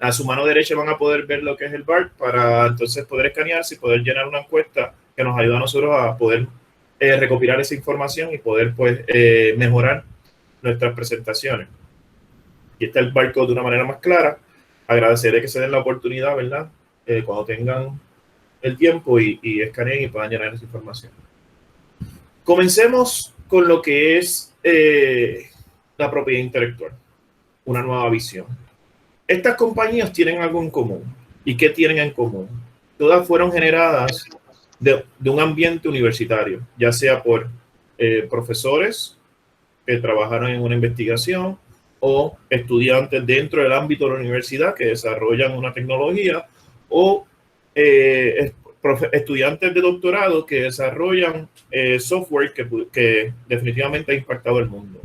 A su mano derecha van a poder ver lo que es el BART para entonces poder escanearse y poder llenar una encuesta que nos ayuda a nosotros a poder recopilar esa información y poder pues mejorar nuestras presentaciones. Aquí está el barcode de una manera más clara. Agradeceré que se den la oportunidad, ¿verdad? Cuando tengan el tiempo y escaneen y puedan llenar esa información. Comencemos con lo que es la propiedad intelectual, una nueva visión. Estas compañías tienen algo en común. ¿Y qué tienen en común? Todas fueron generadas de un ambiente universitario, ya sea por profesores que trabajaron en una investigación o estudiantes dentro del ámbito de la universidad que desarrollan una tecnología o estudiantes de doctorado que desarrollan software que definitivamente ha impactado el mundo.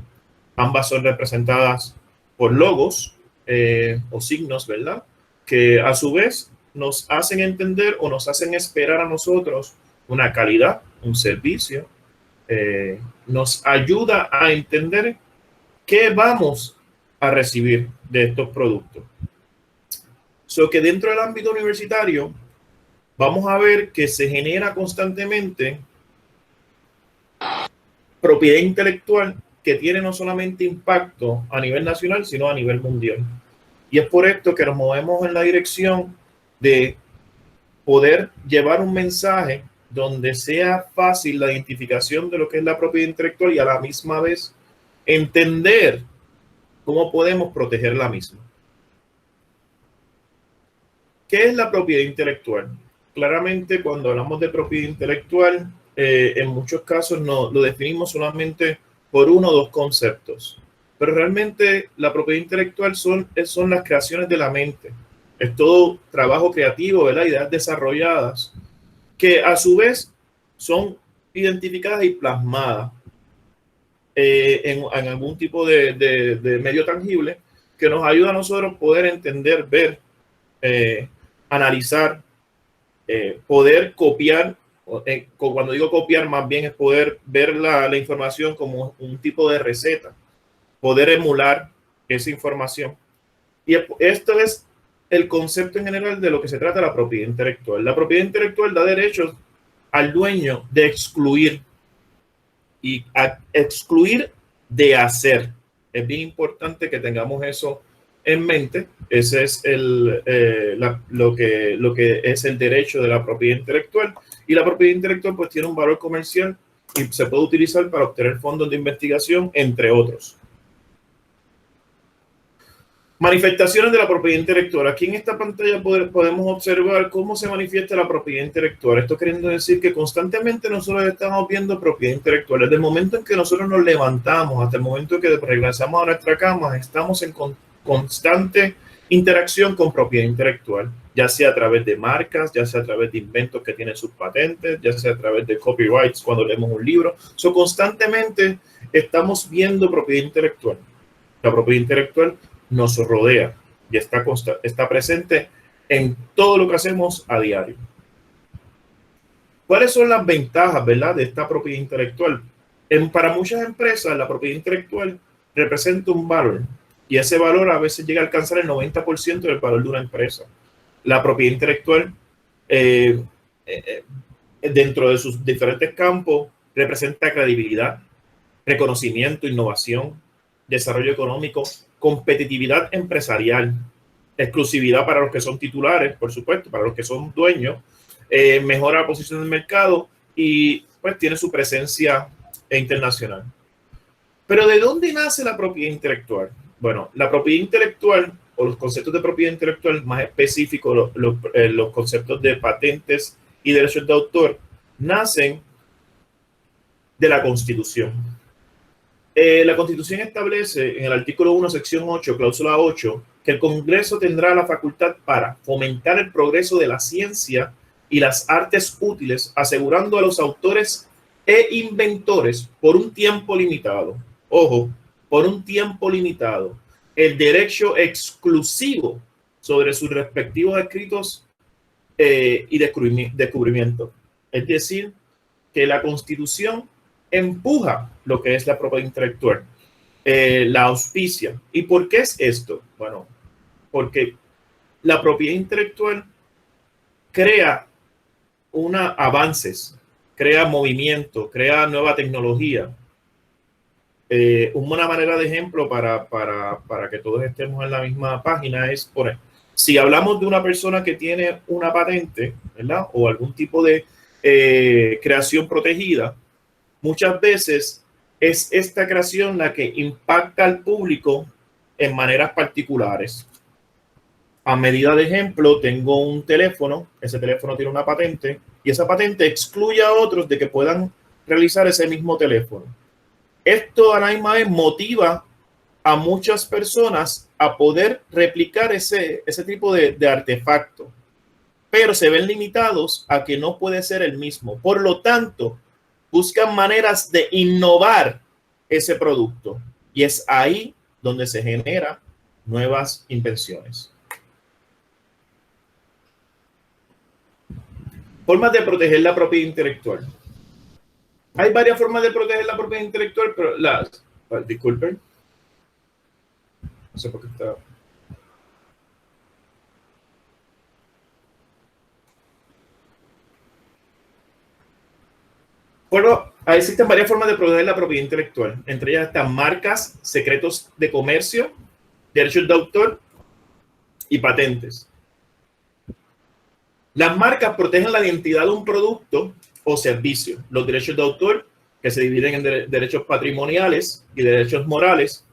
Ambas son representadas por logos o signos, ¿verdad? Que a su vez nos hacen entender o nos hacen esperar a nosotros una calidad, un servicio, nos ayuda a entender qué vamos a recibir de estos productos. So que dentro del ámbito universitario vamos a ver que se genera constantemente propiedad intelectual que tiene no solamente impacto a nivel nacional, sino a nivel mundial. Y es por esto que nos movemos en la dirección de poder llevar un mensaje donde sea fácil la identificación de lo que es la propiedad intelectual y a la misma vez entender cómo podemos proteger la misma. ¿Qué es la propiedad intelectual? Claramente, cuando hablamos de propiedad intelectual, en muchos casos no lo definimos solamente por uno o dos conceptos. Pero realmente la propiedad intelectual son las creaciones de la mente. Es todo trabajo creativo, ¿verdad? Ideas desarrolladas que a su vez son identificadas y plasmadas en algún tipo de medio tangible que nos ayuda a nosotros poder entender, ver, analizar, poder copiar. Cuando digo copiar, más bien es poder ver la información como un tipo de receta, poder emular esa información. Y esto es el concepto en general de lo que se trata la propiedad intelectual. La propiedad intelectual da derechos al dueño de excluir y a excluir de hacer. Es bien importante que tengamos eso en mente. Ese es lo que es el derecho de la propiedad intelectual. Y la propiedad intelectual pues tiene un valor comercial y se puede utilizar para obtener fondos de investigación, entre otros. Manifestaciones de la propiedad intelectual. Aquí en esta pantalla podemos observar cómo se manifiesta la propiedad intelectual. Esto queriendo decir que constantemente nosotros estamos viendo propiedad intelectual. Desde el momento en que nosotros nos levantamos hasta el momento en que regresamos a nuestra cama, estamos en constante interacción con propiedad intelectual, ya sea a través de marcas, ya sea a través de inventos que tienen sus patentes, ya sea a través de copyrights cuando leemos un libro. Constantemente estamos viendo propiedad intelectual. La propiedad intelectual nos rodea y está presente en todo lo que hacemos a diario. ¿Cuáles son las ventajas, verdad, de esta propiedad intelectual? Para muchas empresas, la propiedad intelectual representa un valor y ese valor a veces llega a alcanzar el 90% del valor de una empresa. La propiedad intelectual, dentro de sus diferentes campos, representa credibilidad, reconocimiento, innovación, desarrollo económico, competitividad empresarial, exclusividad para los que son titulares, por supuesto, para los que son dueños, mejora la posición del mercado y pues tiene su presencia internacional. Pero ¿de dónde nace la propiedad intelectual? Bueno, la propiedad intelectual o los conceptos de propiedad intelectual más específicos, los conceptos de patentes y derechos de autor, nacen de la Constitución. La Constitución establece en el artículo 1, sección 8, cláusula 8, que el Congreso tendrá la facultad para fomentar el progreso de la ciencia y las artes útiles, asegurando a los autores e inventores por un tiempo limitado, ojo, por un tiempo limitado, el derecho exclusivo sobre sus respectivos escritos y descubrimientos. Es decir, que la Constitución empuja lo que es la propiedad intelectual, la auspicia. ¿Y por qué es esto? Bueno, porque la propiedad intelectual crea avances, crea movimiento, crea nueva tecnología. Una manera de ejemplo para que todos estemos en la misma página es poner, si hablamos de una persona que tiene una patente, ¿verdad? O algún tipo de creación protegida, muchas veces es esta creación la que impacta al público en maneras particulares. A medida de ejemplo, tengo un teléfono, ese teléfono tiene una patente y esa patente excluye a otros de que puedan realizar ese mismo teléfono. Esto a la misma vez motiva a muchas personas a poder replicar ese tipo de artefacto, pero se ven limitados a que no puede ser el mismo. Por lo tanto, buscan maneras de innovar ese producto y es ahí donde se generan nuevas invenciones. Formas de proteger la propiedad intelectual. Hay varias formas de proteger la propiedad intelectual, pero disculpen. No sé por qué está. Bueno, existen varias formas de proteger la propiedad intelectual. Entre ellas están marcas, secretos de comercio, derechos de autor y patentes. Las marcas protegen la identidad de un producto o servicio. Los derechos de autor, que se dividen en derechos patrimoniales y derechos morales.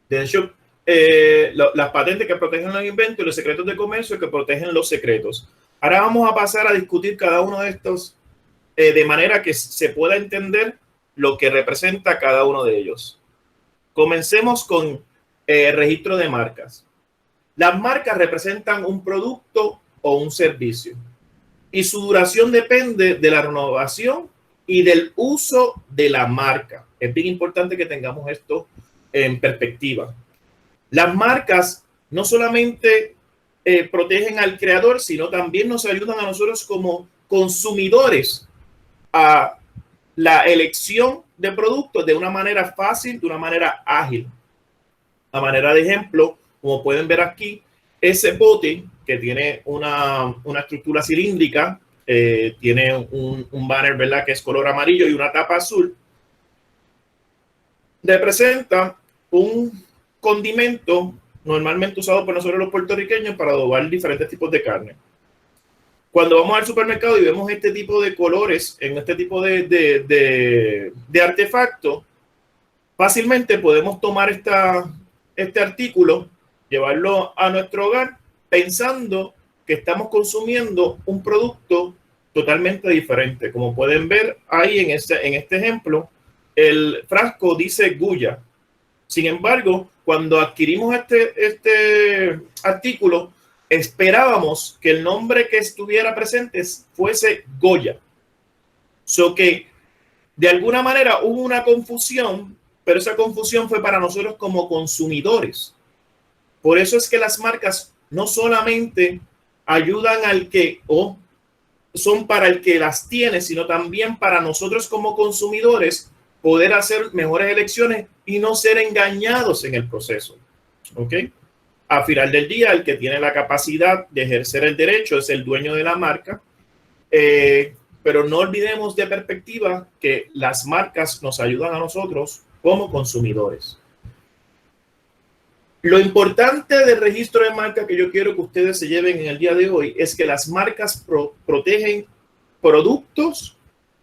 De hecho, las patentes que protegen los inventos y los secretos de comercio que protegen los secretos. Ahora vamos a pasar a discutir cada uno de estos de manera que se pueda entender lo que representa cada uno de ellos. Comencemos con registro de marcas. Las marcas representan un producto o un servicio y su duración depende de la renovación y del uso de la marca. Es bien importante que tengamos esto en perspectiva. Las marcas no solamente protegen al creador, sino también nos ayudan a nosotros como consumidores a la elección de productos de una manera fácil, de una manera ágil. A manera de ejemplo, como pueden ver aquí, ese bote que tiene una estructura cilíndrica, tiene un banner, ¿verdad?, que es color amarillo y una tapa azul, representa un condimento normalmente usado por nosotros los puertorriqueños para adobar diferentes tipos de carne. Cuando vamos al supermercado y vemos este tipo de colores en este tipo de artefacto, fácilmente podemos tomar este artículo, llevarlo a nuestro hogar pensando que estamos consumiendo un producto totalmente diferente. Como pueden ver ahí en este ejemplo, el frasco dice Goya. Sin embargo, cuando adquirimos este artículo, esperábamos que el nombre que estuviera presente fuese Goya. So que de alguna manera hubo una confusión, pero esa confusión fue para nosotros como consumidores. Por eso es que las marcas no solamente ayudan al que o son para el que las tiene, sino también para nosotros como consumidores poder hacer mejores elecciones y no ser engañados en el proceso. ¿Ok? Al final del día, el que tiene la capacidad de ejercer el derecho es el dueño de la marca, pero no olvidemos de perspectiva que las marcas nos ayudan a nosotros como consumidores. Lo importante del registro de marca que yo quiero que ustedes se lleven en el día de hoy es que las marcas protegen productos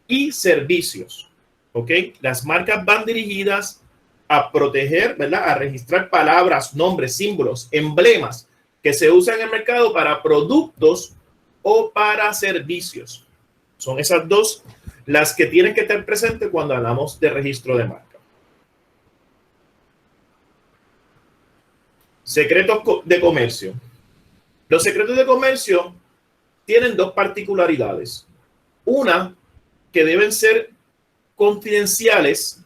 y servicios. ¿Ok? Las marcas van dirigidas a proteger, ¿verdad?, a registrar palabras, nombres, símbolos, emblemas que se usan en el mercado para productos o para servicios. Son esas dos las que tienen que estar presentes cuando hablamos de registro de marca. Secretos de comercio. Los secretos de comercio tienen dos particularidades. Una, que deben ser confidenciales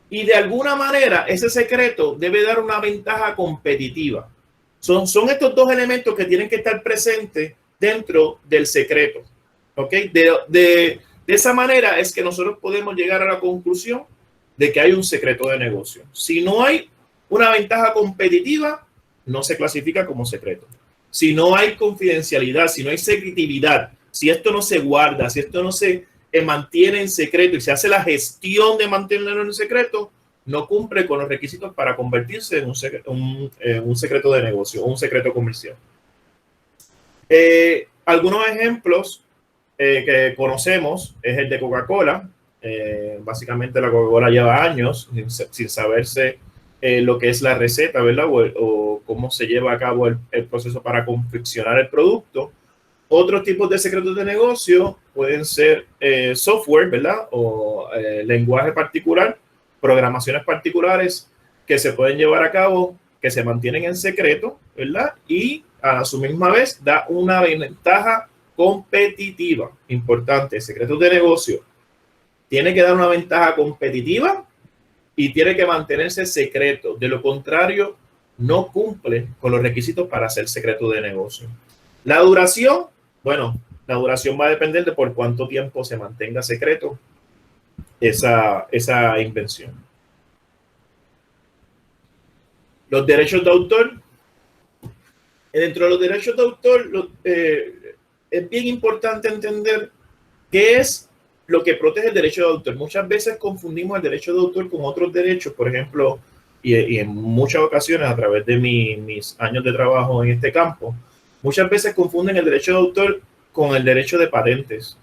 y de alguna manera ese secreto debe dar una ventaja competitiva. Son estos dos elementos que tienen que estar presentes dentro del secreto. ¿Ok? De esa manera es que nosotros podemos llegar a la conclusión de que hay un secreto de negocio. Si no hay una ventaja competitiva, no se clasifica como secreto. Si no hay confidencialidad, si no hay secretividad, si esto no se guarda, si esto no se mantiene en secreto y se hace la gestión de mantenerlo en secreto, no cumple con los requisitos para convertirse en un secreto de negocio o un secreto comercial. Algunos ejemplos que conocemos es el de Coca-Cola. Básicamente la Coca-Cola lleva años sin saberse lo que es la receta, ¿verdad? O cómo se lleva a cabo el proceso para confeccionar el producto. Otros tipos de secretos de negocio pueden ser software, ¿verdad? O lenguaje particular, programaciones particulares que se pueden llevar a cabo, que se mantienen en secreto, ¿verdad? Y a su misma vez da una ventaja competitiva. Importante, secretos de negocio. Tiene que dar una ventaja competitiva y tiene que mantenerse secreto. De lo contrario, no cumple con los requisitos para ser secreto de negocio. La duración, bueno, la duración va a depender de por cuánto tiempo se mantenga secreto esa invención. Los derechos de autor. Dentro de los derechos de autor, es bien importante entender qué es lo que protege el derecho de autor. Muchas veces confundimos el derecho de autor con otros derechos, por ejemplo, y en muchas ocasiones a través de mis años de trabajo en este campo, muchas veces confunden el derecho de autor con el derecho de patentes.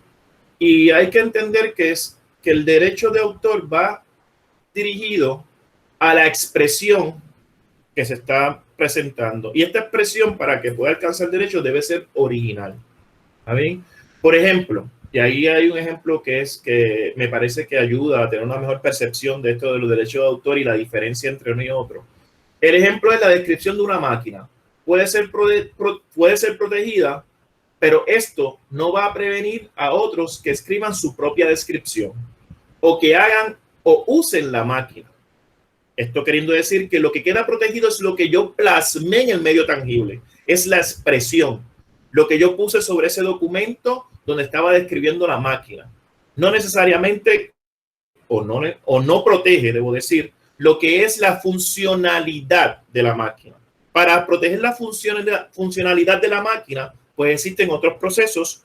Y hay que entender que el derecho de autor va dirigido a la expresión que se está presentando. Y esta expresión, para que pueda alcanzar el derecho, debe ser original. ¿Bien? Por ejemplo, y ahí hay un ejemplo que me parece que ayuda a tener una mejor percepción de esto de los derechos de autor y la diferencia entre uno y otro. El ejemplo es la descripción de una máquina. Puede ser protegida, pero esto no va a prevenir a otros que escriban su propia descripción o que hagan o usen la máquina. Esto queriendo decir que lo que queda protegido es lo que yo plasmé en el medio tangible, es la expresión, lo que yo puse sobre ese documento donde estaba describiendo la máquina. No necesariamente, o no protege, debo decir, lo que es la funcionalidad de la máquina. Para proteger la funcionalidad de la máquina, pues existen otros procesos,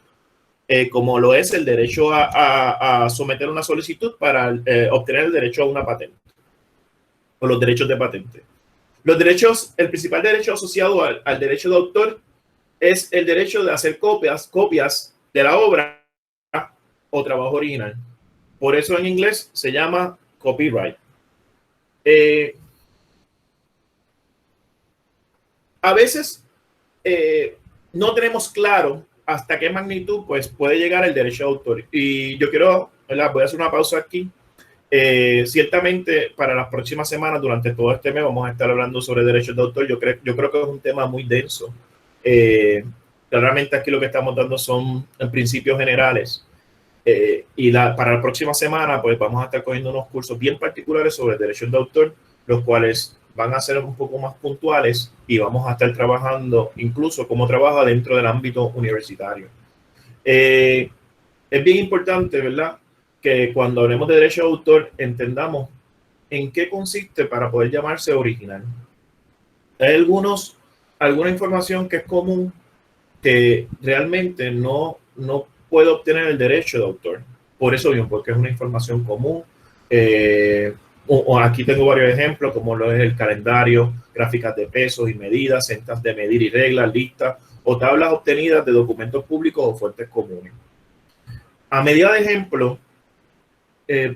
como lo es el derecho a someter una solicitud para obtener el derecho a una patente, o los derechos de patente. Los derechos, el principal derecho asociado al derecho de autor es el derecho de hacer copias de la obra o trabajo original. Por eso en inglés se llama copyright. A veces no tenemos claro hasta qué magnitud pues, puede llegar el derecho de autor. Y yo quiero, ¿verdad? Voy a hacer una pausa aquí. Ciertamente para las próximas semanas, durante todo este mes, vamos a estar hablando sobre derechos de autor. Yo creo que es un tema muy denso. Claramente aquí lo que estamos dando son principios generales. Para la próxima semana, pues vamos a estar cogiendo unos cursos bien particulares sobre derechos de autor, los cuales van a ser un poco más puntuales y vamos a estar trabajando incluso cómo trabaja dentro del ámbito universitario. Es bien importante, ¿verdad?, que cuando hablemos de derecho de autor entendamos en qué consiste para poder llamarse original. Hay alguna información que es común que realmente no puede obtener el derecho de autor. Por eso mismo, porque es una información común. Aquí tengo varios ejemplos, como lo es el calendario, gráficas de pesos y medidas, cintas de medir y reglas, listas o tablas obtenidas de documentos públicos o fuentes comunes. A medida de ejemplo,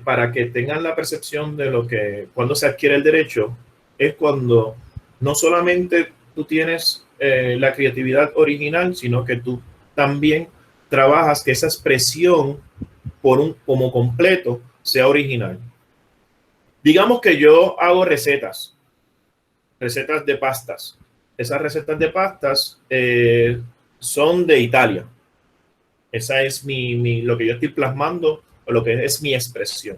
para que tengan la percepción de lo que cuando se adquiere el derecho, es cuando no solamente tú tienes la creatividad original, sino que tú también trabajas que esa expresión como completo sea original. Digamos que yo hago recetas de pastas. Esas recetas de pastas son de Italia. Esa es lo que yo estoy plasmando, o lo que es mi expresión.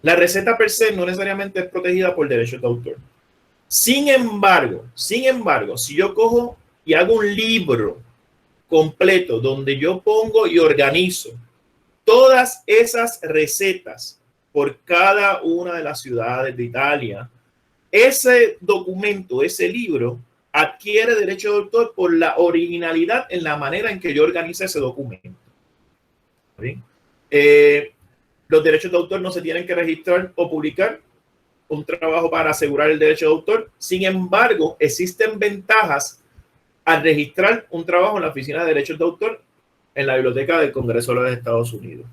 La receta per se no necesariamente es protegida por derechos de autor. Sin embargo, si yo cojo y hago un libro completo donde yo pongo y organizo todas esas recetas por cada una de las ciudades de Italia, ese documento, ese libro, adquiere derecho de autor por la originalidad en la manera en que yo organice ese documento. Los derechos de autor no se tienen que registrar o publicar, un trabajo para asegurar el derecho de autor. Sin embargo, existen ventajas al registrar un trabajo en la Oficina de Derechos de Autor en la Biblioteca del Congreso de los Estados Unidos.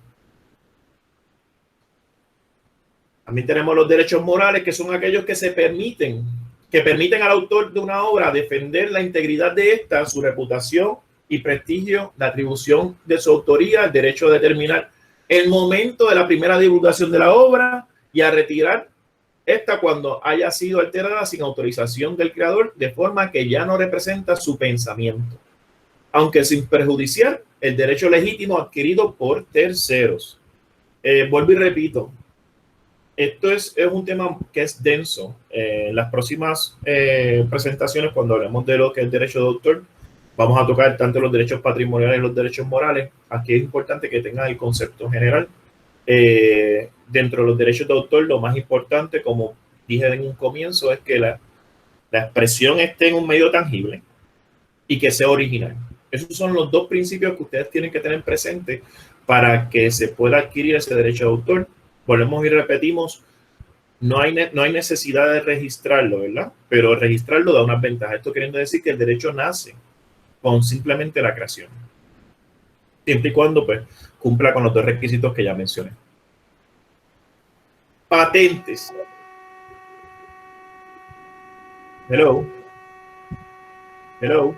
También tenemos los derechos morales, que son aquellos que permiten al autor de una obra defender la integridad de esta, su reputación y prestigio, la atribución de su autoría, el derecho a determinar el momento de la primera divulgación de la obra y a retirar esta cuando haya sido alterada sin autorización del creador, de forma que ya no representa su pensamiento, aunque sin perjudiciar el derecho legítimo adquirido por terceros. Vuelvo y repito, esto es un tema que es denso. En las próximas presentaciones, cuando hablemos de lo que es el derecho de autor, vamos a tocar tanto los derechos patrimoniales y los derechos morales. Aquí es importante que tengan el concepto general. Dentro de los derechos de autor, lo más importante, como dije en un comienzo, es que la expresión esté en un medio tangible y que sea original. Esos son los dos principios que ustedes tienen que tener presentes para que se pueda adquirir ese derecho de autor. Volvemos y repetimos, no hay necesidad de registrarlo, ¿verdad? Pero registrarlo da unas ventajas. Esto queriendo decir que el derecho nace con simplemente la creación, siempre y cuando pues cumpla con los dos requisitos que ya mencioné. Patentes. Hello. Hello.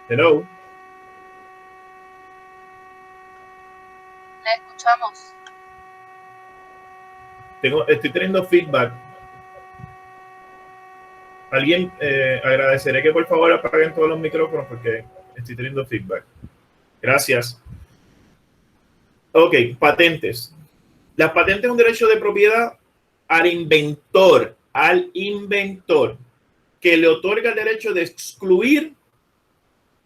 Hello. La escuchamos. Estoy teniendo feedback. Alguien, agradeceré que por favor apaguen todos los micrófonos porque estoy teniendo feedback. Gracias. Ok, patentes. Las patentes es un derecho de propiedad al inventor, que le otorga el derecho de excluir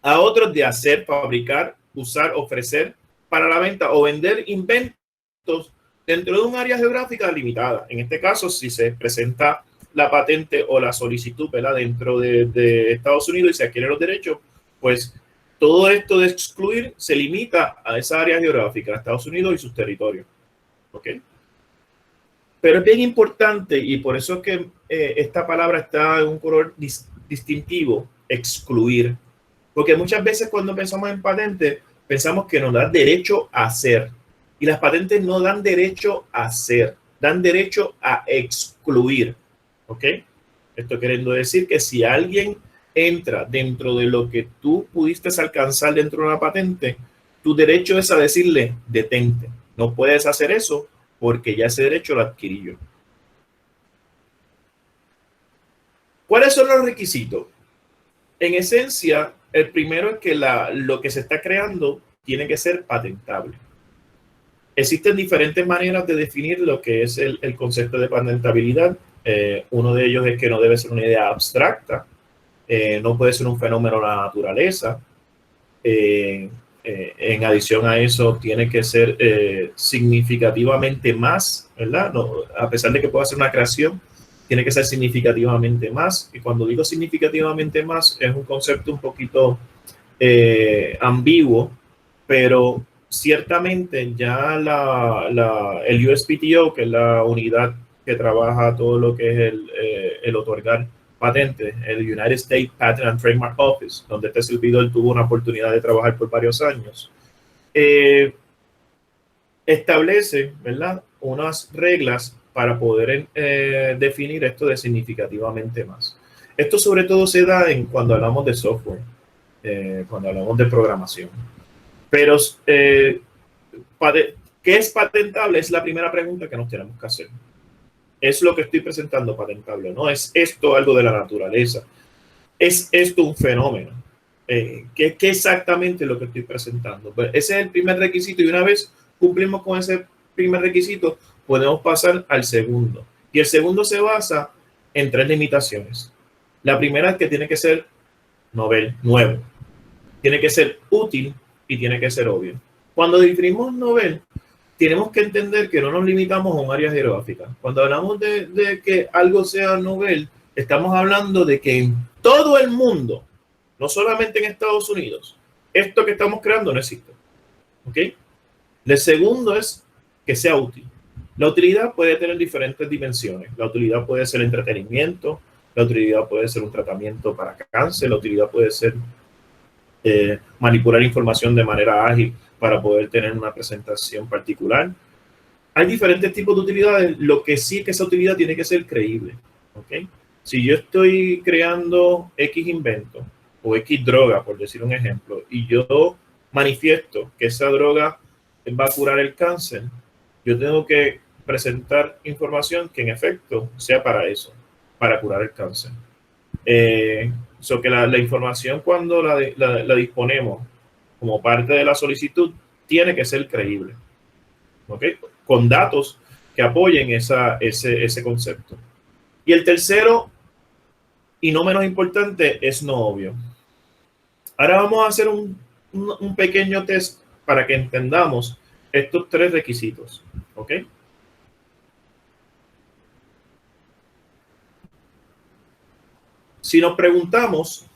a otros de hacer, fabricar, usar, ofrecer para la venta o vender inventos dentro de un área geográfica limitada. En este caso, si se presenta la patente o la solicitud, ¿verdad?, dentro de Estados Unidos y se adquieren los derechos, pues todo esto de excluir se limita a esa área geográfica, a Estados Unidos y sus territorios. ¿Ok? Pero es bien importante, y por eso es que esta palabra está en un color distintivo, excluir. Porque muchas veces cuando pensamos en patente, pensamos que nos da derecho a hacer. Y las patentes no dan derecho a hacer, dan derecho a excluir. ¿Ok? Esto queriendo decir que si alguien entra dentro de lo que tú pudiste alcanzar dentro de una patente, tu derecho es a decirle, detente. No puedes hacer eso porque ya ese derecho lo adquirí yo. ¿Cuáles son los requisitos? En esencia, el primero es que lo que se está creando tiene que ser patentable. Existen diferentes maneras de definir lo que es el concepto de patentabilidad. Uno de ellos es que no debe ser una idea abstracta, no puede ser un fenómeno de la naturaleza. En adición a eso, tiene que ser significativamente más, ¿verdad? No, a pesar de que pueda ser una creación, tiene que ser significativamente más. Y cuando digo significativamente más, es un concepto un poquito ambiguo, pero ciertamente ya el USPTO, que es la unidad que trabaja todo lo que es el otorgar patentes, el United States Patent and Trademark Office, donde este servidor tuvo una oportunidad de trabajar por varios años, establece, ¿verdad?, unas reglas para poder definir esto de significativamente más. Esto sobre todo se da cuando hablamos de software, cuando hablamos de programación. Pero, ¿qué es patentable? Es la primera pregunta que nos tenemos que hacer. ¿Es lo que estoy presentando patentable? ¿No? ¿Es esto algo de la naturaleza? ¿Es esto un fenómeno? ¿Qué exactamente es lo que estoy presentando? Pues ese es el primer requisito y una vez cumplimos con ese primer requisito, podemos pasar al segundo. Y el segundo se basa en 3 limitaciones. La primera es que tiene que ser nuevo, tiene que ser útil y tiene que ser obvio. Cuando definimos novel, tenemos que entender que no nos limitamos a un área geográfica. Cuando hablamos de que algo sea novel, estamos hablando de que en todo el mundo, no solamente en Estados Unidos, esto que estamos creando no existe. ¿Ok? El segundo es que sea útil. La utilidad puede tener diferentes dimensiones. La utilidad puede ser entretenimiento, la utilidad puede ser un tratamiento para cáncer, la utilidad puede ser manipular información de manera ágil para poder tener una presentación particular. Hay diferentes tipos de utilidades. Lo que sí es que esa utilidad tiene que ser creíble. ¿Ok? Si yo estoy creando X invento o X droga, por decir un ejemplo, y yo manifiesto que esa droga va a curar el cáncer, yo tengo que presentar información que en efecto sea para eso, para curar el cáncer. So que la información cuando la disponemos como parte de la solicitud tiene que ser creíble, ¿ok? Con datos que apoyen ese concepto. Y el tercero, y no menos importante, es no obvio. Ahora vamos a hacer un pequeño test para que entendamos estos 3 requisitos, ¿ok? Si nos preguntamos,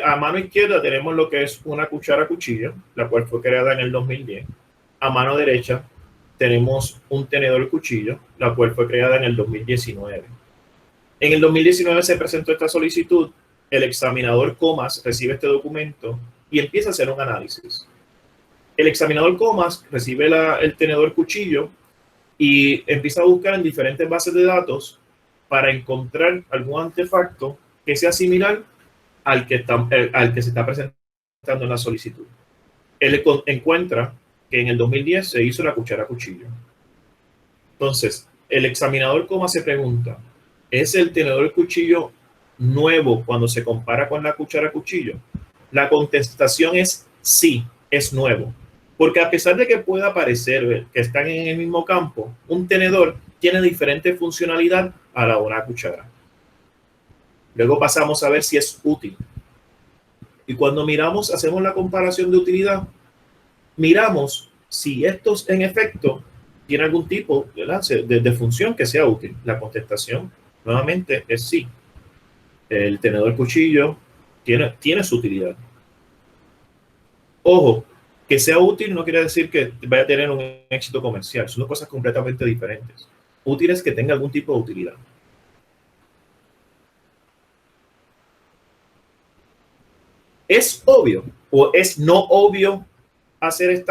a mano izquierda tenemos lo que es una cuchara cuchillo, la cual fue creada en el 2010. A mano derecha tenemos un tenedor cuchillo, la cual fue creada en el 2019. En el 2019 se presentó esta solicitud, el examinador Comas recibe este documento y empieza a hacer un análisis. El examinador Comas recibe el tenedor cuchillo y empieza a buscar en diferentes bases de datos para encontrar algún artefacto que sea similar al que se está presentando en la solicitud. Él encuentra que en el 2010 se hizo la cuchara cuchillo. Entonces, el examinador Comas se pregunta, ¿es el tenedor cuchillo nuevo cuando se compara con la cuchara cuchillo? La contestación es sí, es nuevo. Porque a pesar de que pueda parecer que están en el mismo campo, un tenedor tiene diferente funcionalidad a la de una cuchara. Luego pasamos a ver si es útil. Y cuando hacemos la comparación de utilidad, miramos si estos en efecto tienen algún tipo de función que sea útil. La contestación nuevamente es sí. El tenedor cuchillo tiene su utilidad. Ojo, que sea útil no quiere decir que vaya a tener un éxito comercial. Son dos cosas completamente diferentes. Útil es que tenga algún tipo de utilidad. ¿Es obvio o es no obvio hacer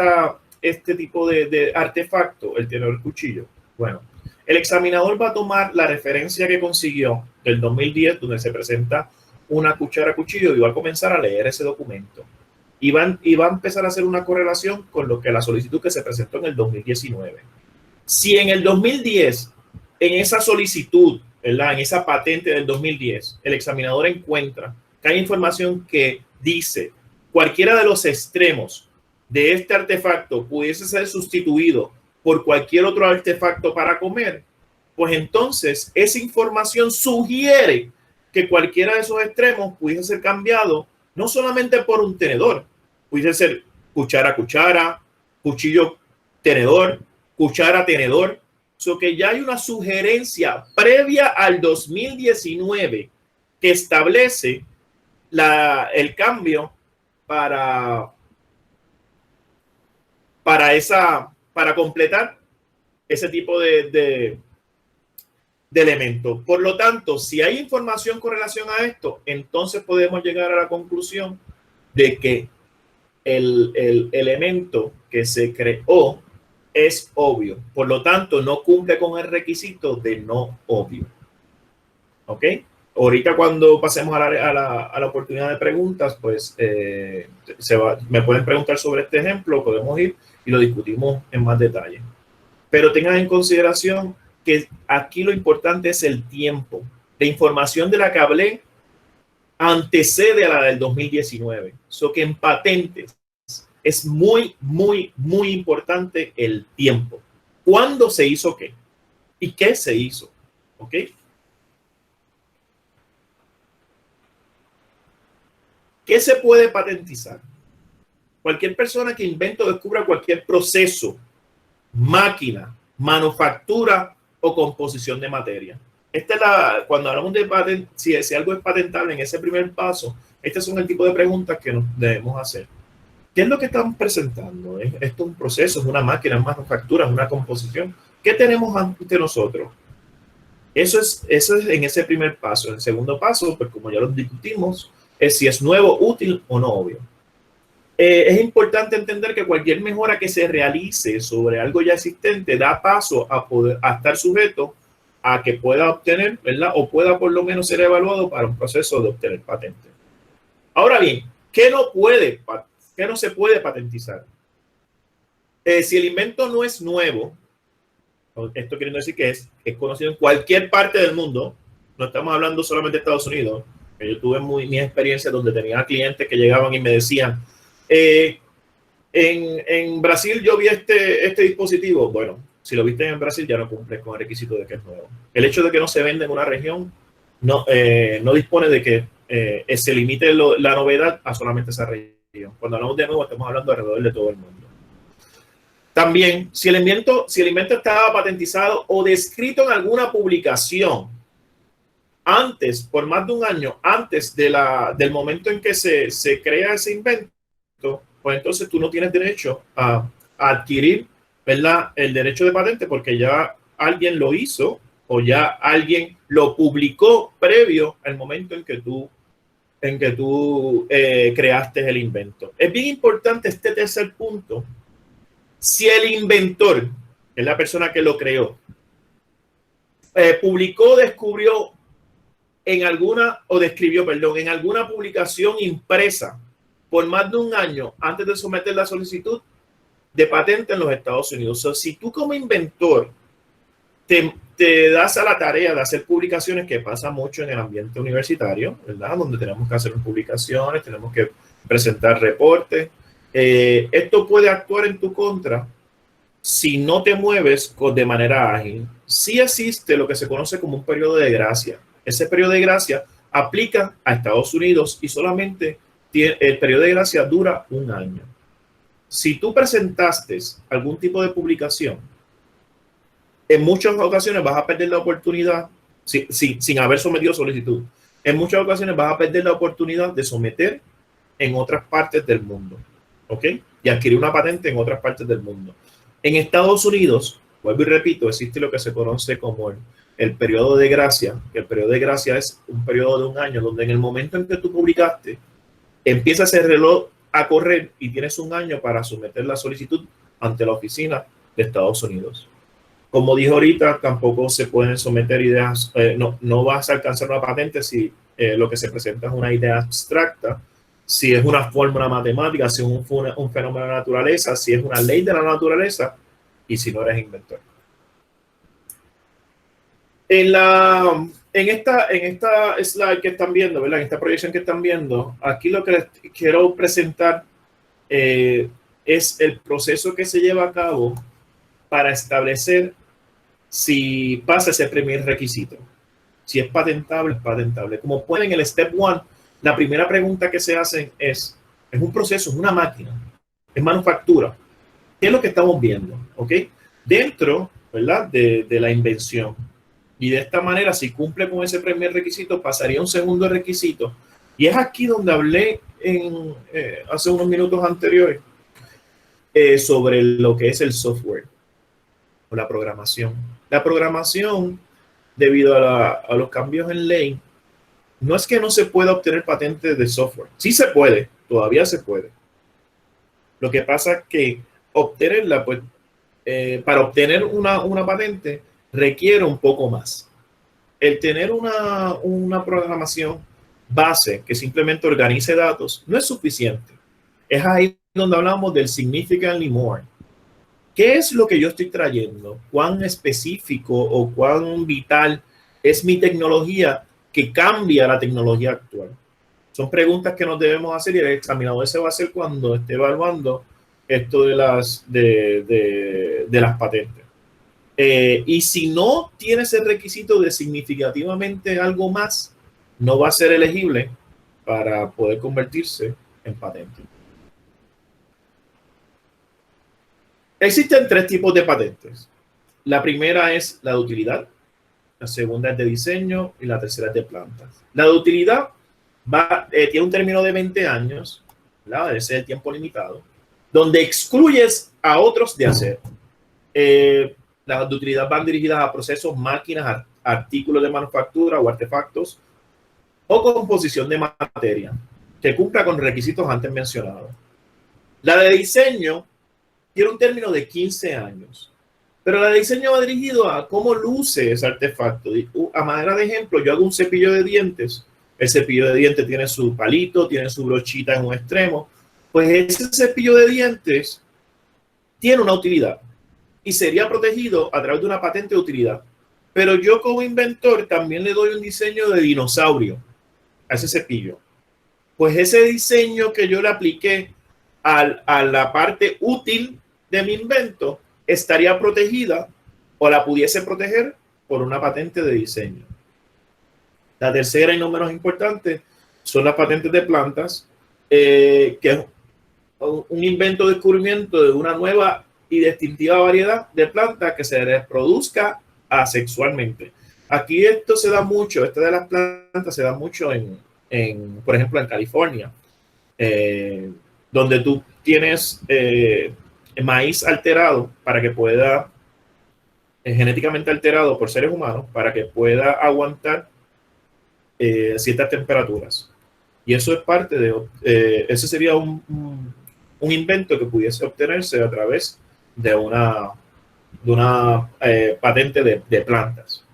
este tipo de artefacto, el tenedor cuchillo? Bueno, el examinador va a tomar la referencia que consiguió del 2010, donde se presenta una cuchara cuchillo, y va a comenzar a leer ese documento. Y va a empezar a hacer una correlación con lo que la solicitud que se presentó en el 2019. Si en el 2010, en esa solicitud, ¿verdad?, en esa patente del 2010, el examinador encuentra que hay información que dice cualquiera de los extremos de este artefacto pudiese ser sustituido por cualquier otro artefacto para comer, pues entonces esa información sugiere que cualquiera de esos extremos pudiese ser cambiado no solamente por un tenedor, pudiese ser cuchara, cuchillo, tenedor, cuchara, tenedor. So que ya hay una sugerencia previa al 2019 que establece el cambio para completar ese tipo de elementos. Por lo tanto, si hay información con relación a esto, entonces podemos llegar a la conclusión de que el elemento que se creó es obvio. Por lo tanto, no cumple con el requisito de no obvio. ¿Ok? Ahorita cuando pasemos a la oportunidad de preguntas, pues me pueden preguntar sobre este ejemplo, podemos ir y lo discutimos en más detalle. Pero tengan en consideración que aquí lo importante es el tiempo. La información de la que hablé antecede a la del 2019. So que en patentes es muy, muy, muy importante el tiempo. ¿Cuándo se hizo qué? ¿Y qué se hizo? ¿Ok? ¿Qué se puede patentizar? Cualquier persona que invente o descubra cualquier proceso, máquina, manufactura o composición de materia. Esta es cuando hablamos de patent, si algo es patentable en ese primer paso, estos son el tipo de preguntas que nos debemos hacer. ¿Qué es lo que estamos presentando? Esto es un proceso, es una máquina, es manufactura, es una composición. ¿Qué tenemos ante nosotros? Eso es en ese primer paso. En el segundo paso, pues como ya lo discutimos, es si es nuevo, útil o no obvio. Es importante entender que cualquier mejora que se realice sobre algo ya existente da paso a estar sujeto a que pueda obtener, ¿verdad? O pueda por lo menos ser evaluado para un proceso de obtener patente. Ahora bien, ¿qué no se puede patentizar? Si el invento no es nuevo, esto queriendo decir que es conocido en cualquier parte del mundo, no estamos hablando solamente de Estados Unidos. Yo tuve mi experiencia donde tenía clientes que llegaban y me decían, en Brasil yo vi este dispositivo. Bueno, si lo viste en Brasil ya no cumple con el requisito de que es nuevo. El hecho de que no se vende en una región no dispone de que se limite la novedad a solamente esa región. Cuando hablamos de nuevo estamos hablando alrededor de todo el mundo. También, si el invento estaba patentizado o descrito en alguna publicación antes, por más de un año, antes del momento en que se crea ese invento, pues entonces tú no tienes derecho a adquirir, ¿verdad?, el derecho de patente porque ya alguien lo hizo o ya alguien lo publicó previo al momento en que tú creaste el invento. Es bien importante este tercer punto. Si el inventor, que es la persona que lo creó, describió en alguna publicación impresa por más de un año antes de someter la solicitud de patente en los Estados Unidos. O sea, si tú como inventor te das a la tarea de hacer publicaciones, que pasa mucho en el ambiente universitario, ¿verdad? Donde tenemos que hacer publicaciones, tenemos que presentar reportes. Esto puede actuar en tu contra si no te mueves de manera ágil. Sí existe lo que se conoce como un periodo de gracia. Ese periodo de gracia aplica a Estados Unidos y solamente el periodo de gracia dura un año. Si tú presentaste algún tipo de publicación, en muchas ocasiones vas a perder la oportunidad, sin haber sometido solicitud, en muchas ocasiones vas a perder la oportunidad de someter en otras partes del mundo, ¿ok? Y adquirir una patente en otras partes del mundo. En Estados Unidos, vuelvo y repito, existe lo que se conoce como el periodo de gracia. El periodo de gracia es un periodo de un año donde en el momento en que tú publicaste, empieza ese reloj a correr y tienes un año para someter la solicitud ante la oficina de Estados Unidos. Como dijo ahorita, tampoco se pueden someter ideas, no vas a alcanzar una patente si lo que se presenta es una idea abstracta, si es una fórmula matemática, si es un fenómeno de la naturaleza, si es una ley de la naturaleza y si no eres inventor. En esta slide que están viendo, ¿verdad? En esta proyección que están viendo, aquí lo que les quiero presentar es el proceso que se lleva a cabo para establecer si pasa ese primer requisito. Si es patentable, es patentable. Como pueden, en el Step 1, la primera pregunta que se hace es un proceso, es una máquina, es manufactura. ¿Qué es lo que estamos viendo? ¿Ok? Dentro, ¿verdad?, de la invención. Y de esta manera, si cumple con ese primer requisito, pasaría a un segundo requisito. Y es aquí donde hablé hace unos minutos anteriores sobre lo que es el software o la programación. La programación, debido a los cambios en ley, no es que no se pueda obtener patentes de software. Sí se puede, todavía se puede. Lo que pasa es que obtenerla, pues, para obtener una patente requiere un poco más. El tener una programación base que simplemente organice datos no es suficiente. Es ahí donde hablamos del significantly more. ¿Qué es lo que yo estoy trayendo? ¿Cuán específico o cuán vital es mi tecnología que cambia la tecnología actual? Son preguntas que nos debemos hacer y el examinador se va a hacer cuando esté evaluando esto de las patentes. Y si no tiene ese requisito de significativamente algo más, no va a ser elegible para poder convertirse en patente. Existen tres tipos de patentes. La primera es la de utilidad, la segunda es de diseño y la tercera es de plantas. La de utilidad tiene un término de 20 años, ¿verdad? Ese es el tiempo limitado, donde excluyes a otros de hacer. Las de utilidad van dirigidas a procesos, máquinas, artículos de manufactura o artefactos o composición de materia que cumpla con requisitos antes mencionados. La de diseño tiene un término de 15 años, pero la de diseño va dirigido a cómo luce ese artefacto. A manera de ejemplo, yo hago un cepillo de dientes. El cepillo de dientes tiene su palito, tiene su brochita en un extremo. Pues ese cepillo de dientes tiene una utilidad y sería protegido a través de una patente de utilidad. Pero yo como inventor también le doy un diseño de dinosaurio a ese cepillo. Pues ese diseño que yo le apliqué a la parte útil de mi invento estaría protegida o la pudiese proteger por una patente de diseño. La tercera y no menos importante son las patentes de plantas, que es un invento de descubrimiento de una nueva y distintiva variedad de plantas que se reproduzca asexualmente. Aquí esto se da mucho, esta de las plantas se da mucho por ejemplo, en California, donde tú tienes maíz alterado para que pueda, genéticamente alterado por seres humanos, para que pueda aguantar ciertas temperaturas. Y eso es parte de, ese sería un invento que pudiese obtenerse a través de una patente de plantas.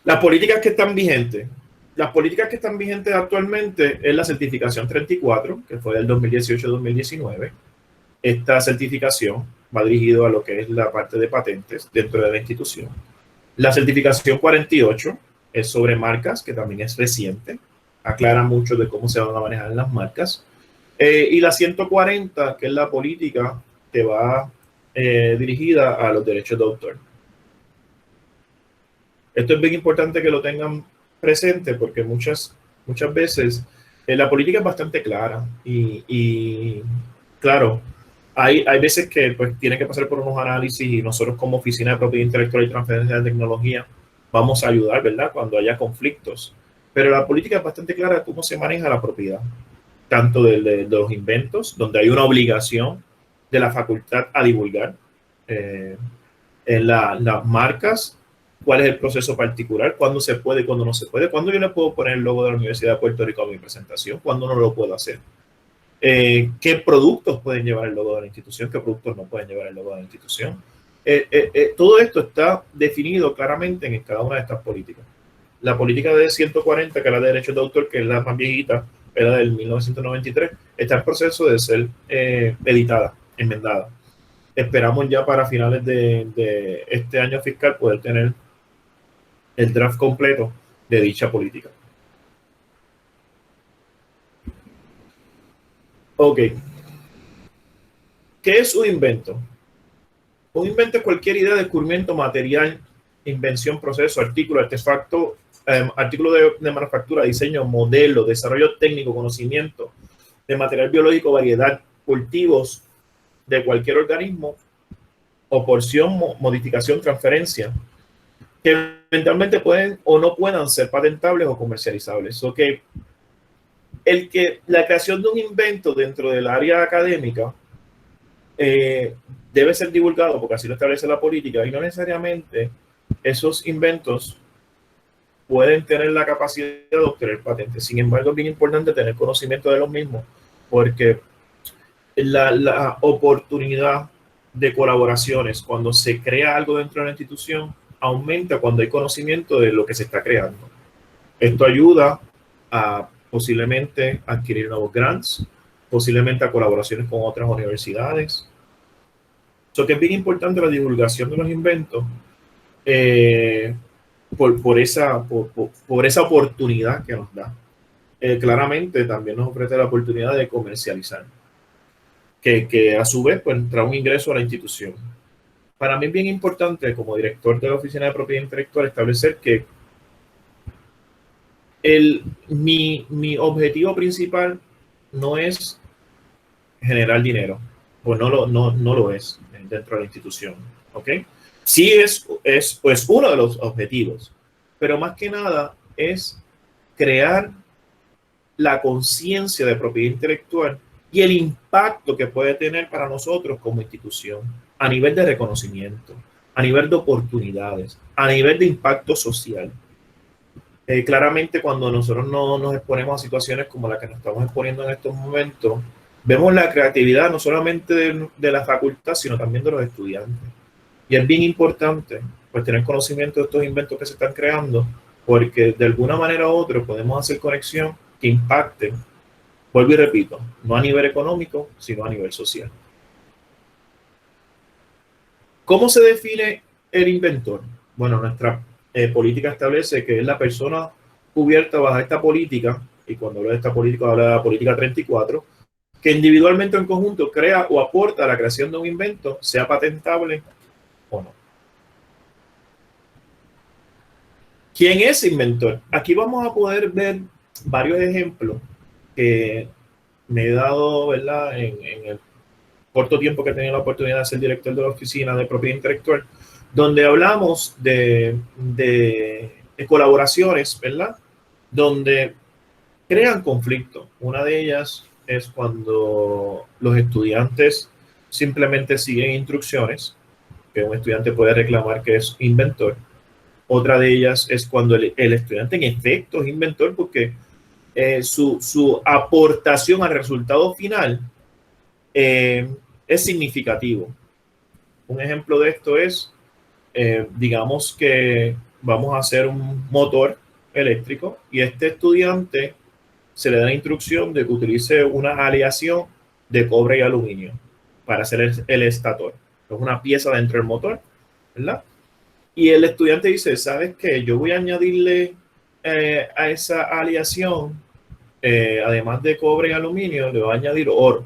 Las políticas que están vigentes. Las políticas que están vigentes actualmente es la certificación 34, que fue del 2018-2019. Esta certificación va dirigido a lo que es la parte de patentes dentro de la institución. La certificación 48 es sobre marcas, que también es reciente. Aclara mucho de cómo se van a manejar las marcas. Y la 140, que es la política que va dirigida a los derechos de autor. Esto es bien importante que lo tengan presente porque muchas veces la política es bastante clara y claro, hay veces que pues tiene que pasar por unos análisis y nosotros como Oficina de Propiedad Intelectual y Transferencia de Tecnología vamos a ayudar, ¿verdad? Cuando haya conflictos. Pero la política es bastante clara de cómo se maneja la propiedad, tanto de los inventos, donde hay una obligación de la facultad a divulgar en las marcas, cuál es el proceso particular, cuándo se puede, cuándo no se puede, cuándo yo le puedo poner el logo de la Universidad de Puerto Rico a mi presentación, cuándo no lo puedo hacer, qué productos pueden llevar el logo de la institución, qué productos no pueden llevar el logo de la institución. Todo esto está definido claramente en cada una de estas políticas. La política de 140, que es la de derechos de autor, que es la más viejita, era del 1993, está en proceso de ser editada, enmendada. Esperamos ya para finales de este año fiscal poder tener el draft completo de dicha política. Ok. ¿Qué es un invento? Un invento es cualquier idea, descubrimiento, material, invención, proceso, artículo, artefacto, artículo de manufactura, diseño, modelo, desarrollo técnico, conocimiento de material biológico, variedad, cultivos de cualquier organismo o porción, modificación, transferencia, que eventualmente pueden o no puedan ser patentables o comercializables. O que la creación de un invento dentro del área académica debe ser divulgado porque así lo establece la política y no necesariamente esos inventos pueden tener la capacidad de obtener patentes. Sin embargo, es bien importante tener conocimiento de los mismos porque la oportunidad de colaboraciones cuando se crea algo dentro de la institución aumenta cuando hay conocimiento de lo que se está creando. Esto ayuda a posiblemente adquirir nuevos grants, posiblemente a colaboraciones con otras universidades. Que es bien importante la divulgación de los inventos por esa oportunidad que nos da. Claramente también nos ofrece la oportunidad de comercializar, que a su vez pues trae un ingreso a la institución. Para mí es bien importante, como director de la Oficina de Propiedad Intelectual, establecer que mi objetivo principal no es generar dinero, pues no lo es dentro de la institución, ¿ok? Sí es pues uno de los objetivos, pero más que nada es crear la conciencia de propiedad intelectual y el impacto que puede tener para nosotros como institución a nivel de reconocimiento, a nivel de oportunidades, a nivel de impacto social. Claramente cuando nosotros no nos exponemos a situaciones como la que nos estamos exponiendo en estos momentos, vemos la creatividad no solamente de la facultad, sino también de los estudiantes. Y es bien importante pues tener conocimiento de estos inventos que se están creando, porque de alguna manera u otra podemos hacer conexión que impacte, vuelvo y repito, no a nivel económico, sino a nivel social. ¿Cómo se define el inventor? Bueno, nuestra política establece que es la persona cubierta bajo esta política, y cuando hablo de esta política, habla de la política 34, que individualmente o en conjunto crea o aporta a la creación de un invento, sea patentable o no. ¿Quién es inventor? Aquí vamos a poder ver varios ejemplos que me he dado, ¿verdad? En el corto tiempo que he tenido la oportunidad de ser director de la Oficina de Propiedad Intelectual, donde hablamos de colaboraciones, ¿verdad? Donde crean conflicto. Una de ellas es cuando los estudiantes simplemente siguen instrucciones, que un estudiante puede reclamar que es inventor. Otra de ellas es cuando el estudiante en efecto es inventor porque su aportación al resultado final es significativo. Un ejemplo de esto es, digamos que vamos a hacer un motor eléctrico y este estudiante se le da la instrucción de que utilice una aleación de cobre y aluminio para hacer el estator. Es una pieza dentro del motor, ¿verdad? Y el estudiante dice, ¿sabes qué? Yo voy a añadirle a esa aleación, además de cobre y aluminio, le voy a añadir oro,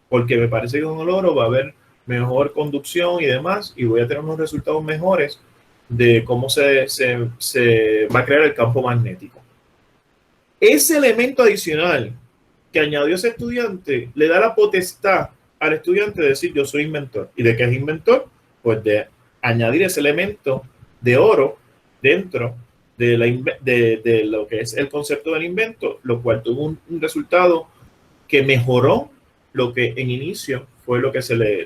porque me parece que con el oro va a haber mejor conducción y demás, y voy a tener unos resultados mejores de cómo se va a crear el campo magnético. Ese elemento adicional que añadió ese estudiante le da la potestad al estudiante de decir yo soy inventor. ¿Y de qué es inventor? Pues de añadir ese elemento de oro dentro de lo que es el concepto del invento, lo cual tuvo un resultado que mejoró lo que en inicio fue lo que se le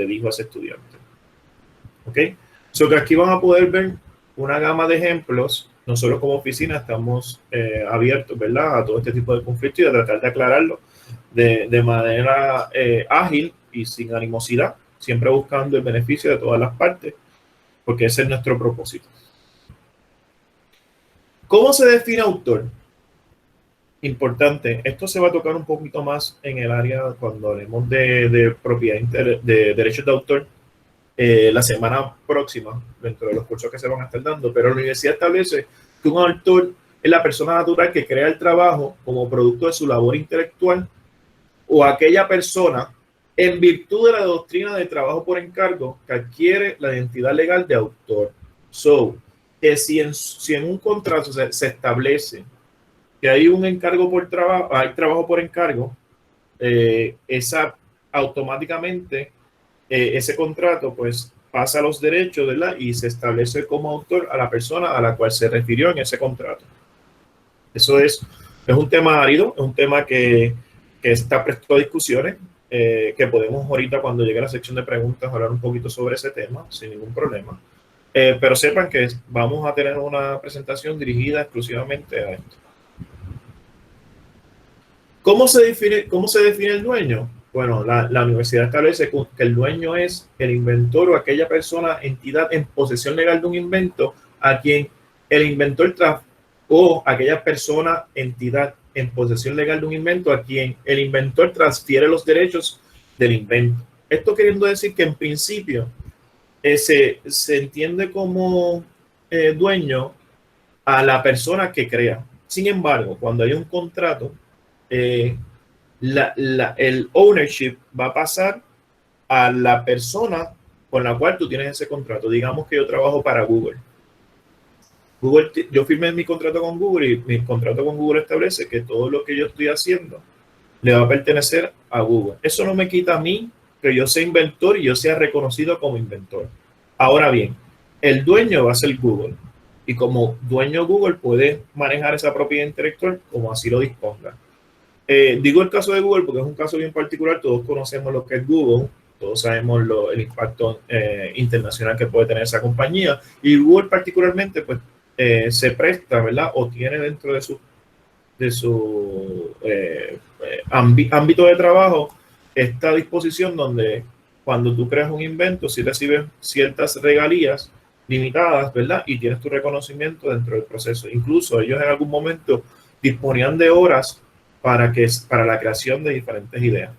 dijo a ese estudiante. ¿Ok? So que aquí van a poder ver una gama de ejemplos. Nosotros como oficina estamos abiertos, ¿verdad?, a todo este tipo de conflictos y a tratar de aclararlo de manera ágil y sin animosidad, siempre buscando el beneficio de todas las partes, porque ese es nuestro propósito. ¿Cómo se define autor? Importante, esto se va a tocar un poquito más en el área cuando hablemos de propiedad, de derechos de autor, la semana próxima, dentro de los cursos que se van a estar dando, pero la universidad establece que un autor es la persona natural que crea el trabajo como producto de su labor intelectual o aquella persona en virtud de la doctrina de trabajo por encargo que adquiere la identidad legal de autor. Que si en un contrato se establece que hay un encargo por trabajo, hay trabajo por encargo, automáticamente ese contrato pues pasa a los derechos, ¿verdad? Y se establece como autor a la persona a la cual se refirió en ese contrato. Eso es un tema árido, es un tema que está presto a discusiones, que podemos ahorita cuando llegue la sección de preguntas hablar un poquito sobre ese tema sin ningún problema. Pero sepan que vamos a tener una presentación dirigida exclusivamente a esto. ¿Cómo se define el dueño? Bueno, la universidad establece que el dueño es el inventor o aquella persona, entidad en posesión legal de un invento a quien el inventor o aquella persona, entidad en posesión legal de un invento a quien el inventor transfiere los derechos del invento. Esto queriendo decir que en principio se entiende como dueño a la persona que crea. Sin embargo, cuando hay un contrato, el ownership va a pasar a la persona con la cual tú tienes ese contrato. Digamos que yo trabajo para Google. Yo firmé mi contrato con Google y mi contrato con Google establece que todo lo que yo estoy haciendo le va a pertenecer a Google. Eso no me quita a mí que yo sea inventor y yo sea reconocido como inventor. Ahora bien, el dueño va a ser Google y como dueño Google puede manejar esa propiedad intelectual como así lo disponga. Digo el caso de Google porque es un caso bien particular. Todos conocemos lo que es Google, todos sabemos el impacto internacional que puede tener esa compañía y Google particularmente pues se presta, ¿verdad? O tiene dentro de su ámbito de trabajo esta disposición donde cuando tú creas un invento, si recibes ciertas regalías limitadas, ¿verdad? Y tienes tu reconocimiento dentro del proceso. Incluso ellos en algún momento disponían de horas para la creación de diferentes ideas,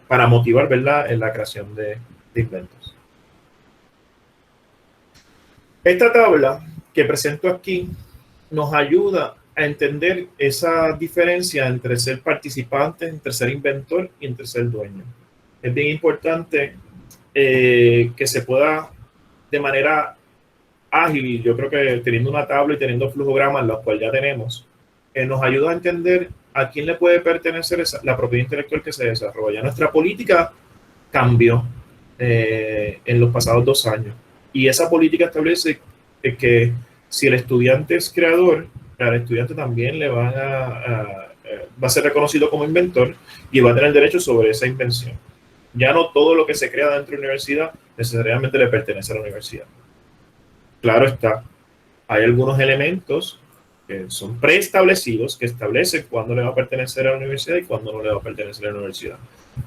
para motivar, ¿verdad?, en la creación de inventos. Esta tabla que presento aquí nos ayuda a entender esa diferencia entre ser participante, entre ser inventor y entre ser dueño. Es bien importante que se pueda de manera ágil, y yo creo que teniendo una tabla y teniendo flujogramas, los cuales ya tenemos, nos ayuda a entender a quién le puede pertenecer la propiedad intelectual que se desarrolla. Nuestra política cambió en los pasados 2 años y esa política establece que si el estudiante es creador, al estudiante también le va a ser reconocido como inventor y va a tener derecho sobre esa invención. Ya no todo lo que se crea dentro de la universidad necesariamente le pertenece a la universidad. Claro está, hay algunos elementos que son preestablecidos que establecen cuándo le va a pertenecer a la universidad y cuándo no le va a pertenecer a la universidad.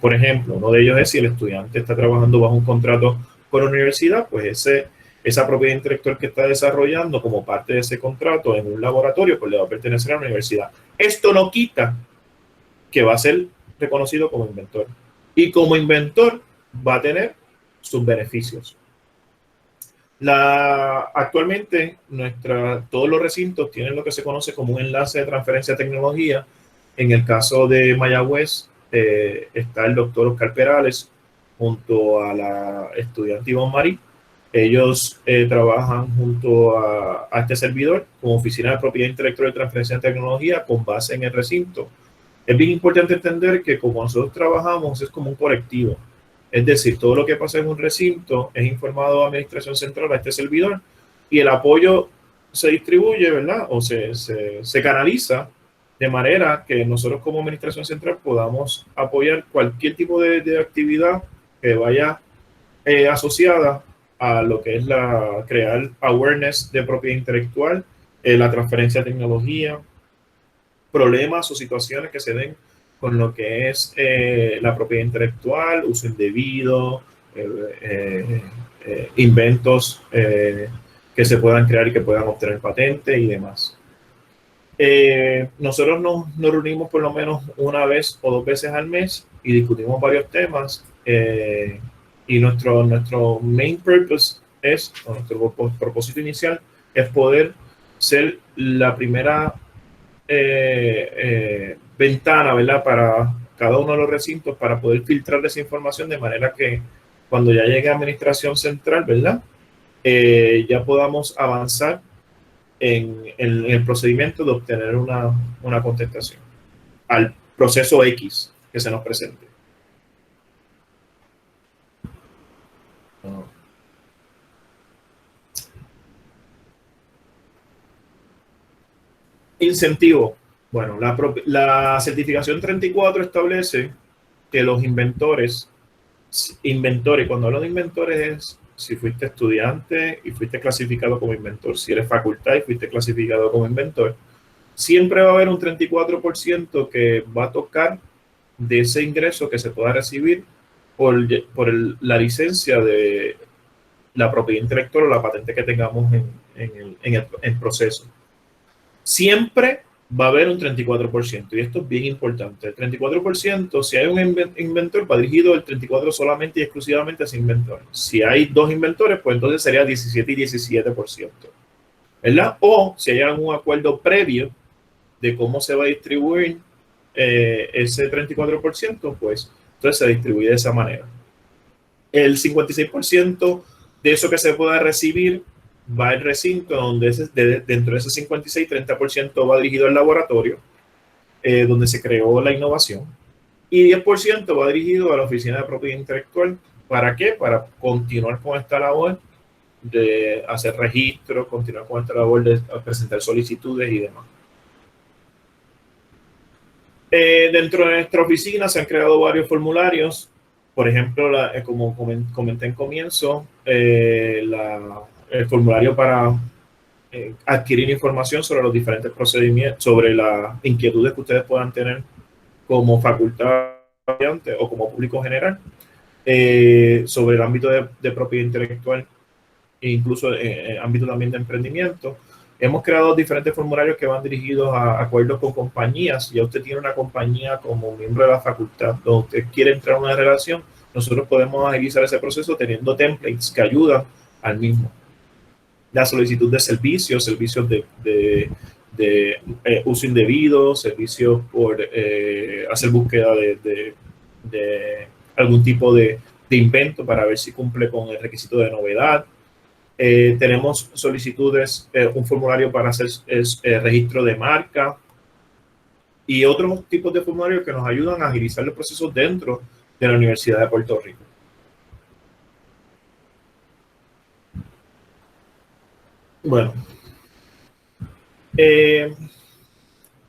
Por ejemplo, uno de ellos es si el estudiante está trabajando bajo un contrato con la universidad, pues esa propiedad intelectual que está desarrollando como parte de ese contrato en un laboratorio, pues le va a pertenecer a la universidad. Esto no quita que va a ser reconocido como inventor. Y como inventor va a tener sus beneficios. Actualmente todos los recintos tienen lo que se conoce como un enlace de transferencia de tecnología. En el caso de Mayagüez está el doctor Oscar Perales junto a la estudiante Ivonne Marí. Ellos trabajan junto a este servidor como oficina de propiedad intelectual y transferencia de tecnología con base en el recinto. Es bien importante entender que como nosotros trabajamos es como un colectivo. Es decir, todo lo que pasa en un recinto es informado a Administración Central, a este servidor, y el apoyo se distribuye, ¿verdad? O se canaliza de manera que nosotros como Administración Central podamos apoyar cualquier tipo de actividad que vaya asociada a lo que es crear awareness de propiedad intelectual, la transferencia de tecnología, problemas o situaciones que se den con lo que es la propiedad intelectual, uso indebido, inventos que se puedan crear y que puedan obtener patente y demás. Nosotros nos reunimos por lo menos una vez o 2 veces al mes y discutimos varios temas y nuestro main purpose nuestro propósito inicial es poder ser la primera ventana, ¿verdad?, para cada uno de los recintos para poder filtrar esa información de manera que cuando ya llegue a Administración Central, ¿verdad?, ya podamos avanzar en el procedimiento de obtener una contestación al proceso X que se nos presente. Incentivo. Bueno, la certificación 34 establece que los inventores, cuando hablo de inventores es si fuiste estudiante y fuiste clasificado como inventor, si eres facultad y fuiste clasificado como inventor, siempre va a haber un 34% que va a tocar de ese ingreso que se pueda recibir por la licencia de la propiedad intelectual o la patente que tengamos en el proceso. Siempre va a haber un 34%, y esto es bien importante. El 34%, si hay un inventor, va dirigido el 34% solamente y exclusivamente a ese inventor. Si hay dos inventores, pues entonces sería 17 y 17%, ¿verdad? O si hay algún acuerdo previo de cómo se va a distribuir ese 34%, pues entonces se distribuye de esa manera. El 56% de eso que se pueda recibir va al recinto, donde dentro de ese 56, 30% va dirigido al laboratorio, donde se creó la innovación, y 10% va dirigido a la oficina de propiedad intelectual. ¿Para qué? Para continuar con esta labor de hacer registros, continuar con esta labor de presentar solicitudes y demás. Dentro de nuestra oficina se han creado varios formularios. Por ejemplo, como comenté en comienzo, el formulario para adquirir información sobre los diferentes procedimientos, sobre las inquietudes que ustedes puedan tener como facultad o como público general, sobre el ámbito de propiedad intelectual e incluso ámbito también de emprendimiento. Hemos creado diferentes formularios que van dirigidos a acuerdos con compañías. Ya usted tiene una compañía como miembro de la facultad donde usted quiere entrar en una relación, nosotros podemos agilizar ese proceso teniendo templates que ayudan al mismo. La solicitud de servicios de uso indebido, servicios por hacer búsqueda de algún tipo de invento para ver si cumple con el requisito de novedad. Tenemos solicitudes, un formulario para hacer registro de marca y otros tipos de formularios que nos ayudan a agilizar los procesos dentro de la Universidad de Puerto Rico. Bueno,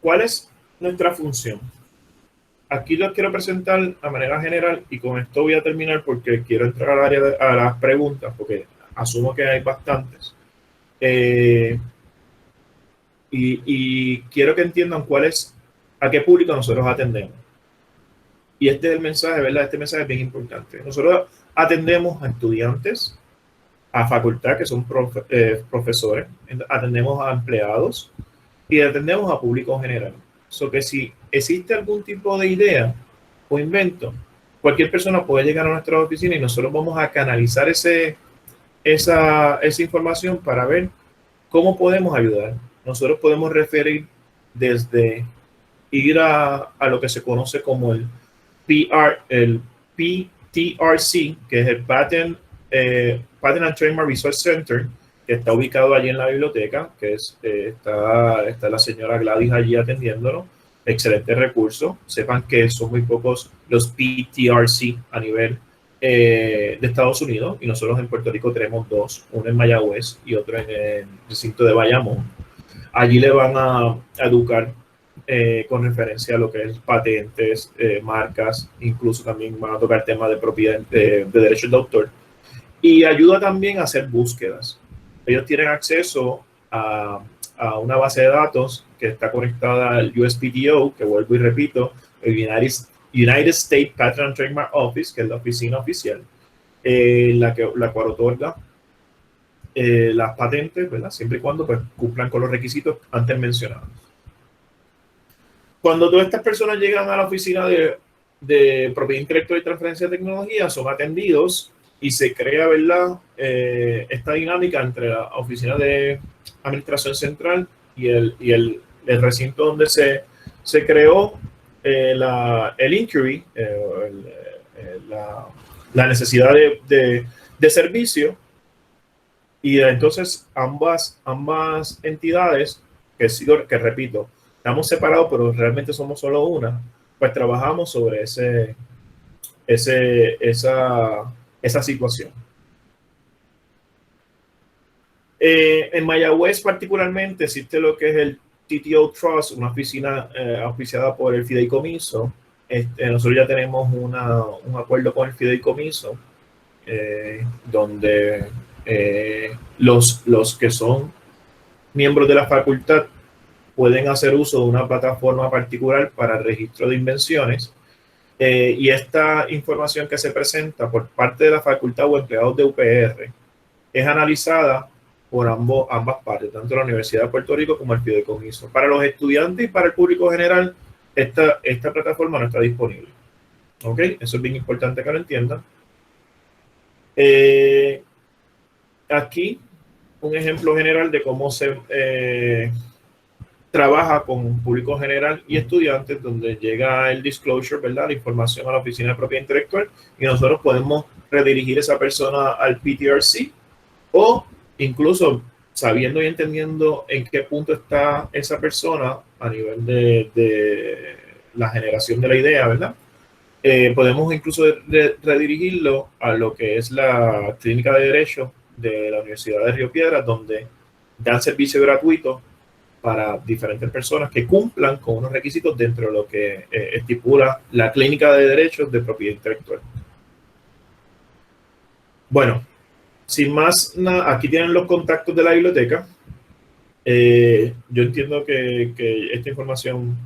¿cuál es nuestra función? Aquí lo quiero presentar a manera general y con esto voy a terminar porque quiero entrar al área a las preguntas, porque asumo que hay bastantes. Y quiero que entiendan a qué público nosotros atendemos. Y este es el mensaje, ¿verdad? Este mensaje es bien importante. Nosotros atendemos a estudiantes, a facultad, que son profesores, atendemos a empleados y atendemos a público general. So que si existe algún tipo de idea o invento, cualquier persona puede llegar a nuestra oficina y nosotros vamos a canalizar esa información para ver cómo podemos ayudar. Nosotros podemos referir desde ir a lo que se conoce como el PTRC, que es el Patent and Trademark Research Center, que está ubicado allí en la biblioteca, que está la señora Gladys allí atendiéndonos. Excelente recurso. Sepan que son muy pocos los PTRC a nivel de Estados Unidos, y nosotros en Puerto Rico tenemos dos, uno en Mayagüez y otro en el recinto de Bayamón. Allí le van a educar con referencia a lo que es patentes, marcas, incluso también van a tocar temas de propiedad, de derechos de autor, y ayuda también a hacer búsquedas. Ellos tienen acceso a una base de datos que está conectada al USPTO, que vuelvo y repito, el United States Patent and Trademark Office, que es la oficina oficial, la cual otorga las patentes, ¿verdad? Siempre y cuando pues, cumplan con los requisitos antes mencionados. Cuando todas estas personas llegan a la oficina de propiedad intelectual y transferencia de tecnología, son atendidos y se crea, ¿verdad?, esta dinámica entre la oficina de administración central y el recinto donde se creó el inquiry, la necesidad de servicio. Y entonces ambas entidades, que repito, estamos separados, pero realmente somos solo una, pues trabajamos sobre esa situación. En Mayagüez particularmente existe lo que es el TTO Trust, una oficina auspiciada por el fideicomiso. Nosotros ya tenemos un acuerdo con el fideicomiso, donde los que son miembros de la facultad pueden hacer uso de una plataforma particular para el registro de invenciones, y esta información que se presenta por parte de la facultad o empleados de UPR es analizada por ambas partes, tanto la Universidad de Puerto Rico como el fideicomiso. Para los estudiantes y para el público general, esta plataforma no está disponible. ¿Ok? Eso es bien importante que lo entiendan. Aquí, un ejemplo general de cómo se trabaja con público general y estudiantes, donde llega el disclosure, ¿verdad? La información a la Oficina de Propiedad Intelectual, y nosotros podemos redirigir esa persona al PTRC, o incluso sabiendo y entendiendo en qué punto está esa persona a nivel de la generación de la idea, ¿verdad? Podemos incluso redirigirlo a lo que es la Clínica de Derecho de la Universidad de Río Piedras, donde dan servicio gratuito para diferentes personas que cumplan con unos requisitos dentro de lo que estipula la Clínica de Derechos de Propiedad Intelectual. Bueno, sin más nada, aquí tienen los contactos de la biblioteca. Yo entiendo que esta información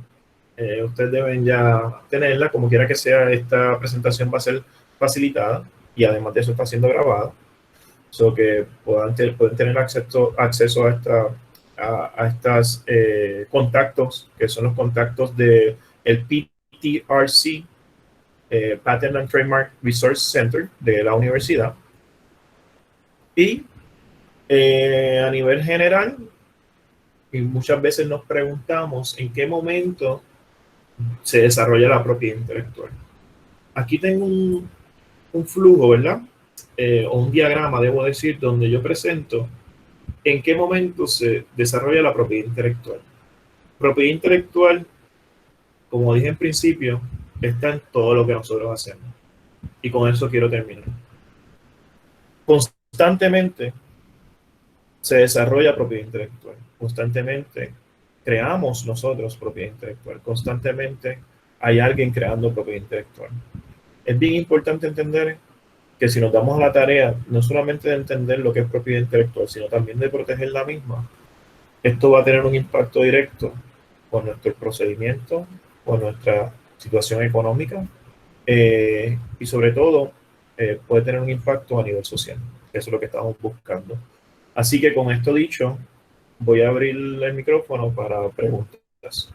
ustedes deben ya tenerla. Como quiera que sea, esta presentación va a ser facilitada y además de eso está siendo grabada, so que pueden tener acceso a estos contactos, que son los contactos del PTRC, Patent and Trademark Resource Center de la universidad. Y a nivel general, y muchas veces nos preguntamos en qué momento se desarrolla la propiedad intelectual. Aquí tengo un flujo, ¿verdad? O un diagrama, debo decir, donde yo presento en qué momento se desarrolla la propiedad intelectual. Propiedad intelectual, como dije en principio, está en todo lo que nosotros hacemos. Y con eso quiero terminar. Constantemente se desarrolla propiedad intelectual. Constantemente creamos nosotros propiedad intelectual. Constantemente hay alguien creando propiedad intelectual. Es bien importante entender que si nos damos a la tarea no solamente de entender lo que es propiedad intelectual, sino también de proteger la misma, esto va a tener un impacto directo con nuestro procedimiento, con nuestra situación económica y sobre todo puede tener un impacto a nivel social. Eso es lo que estamos buscando. Así que con esto dicho, voy a abrir el micrófono para preguntas.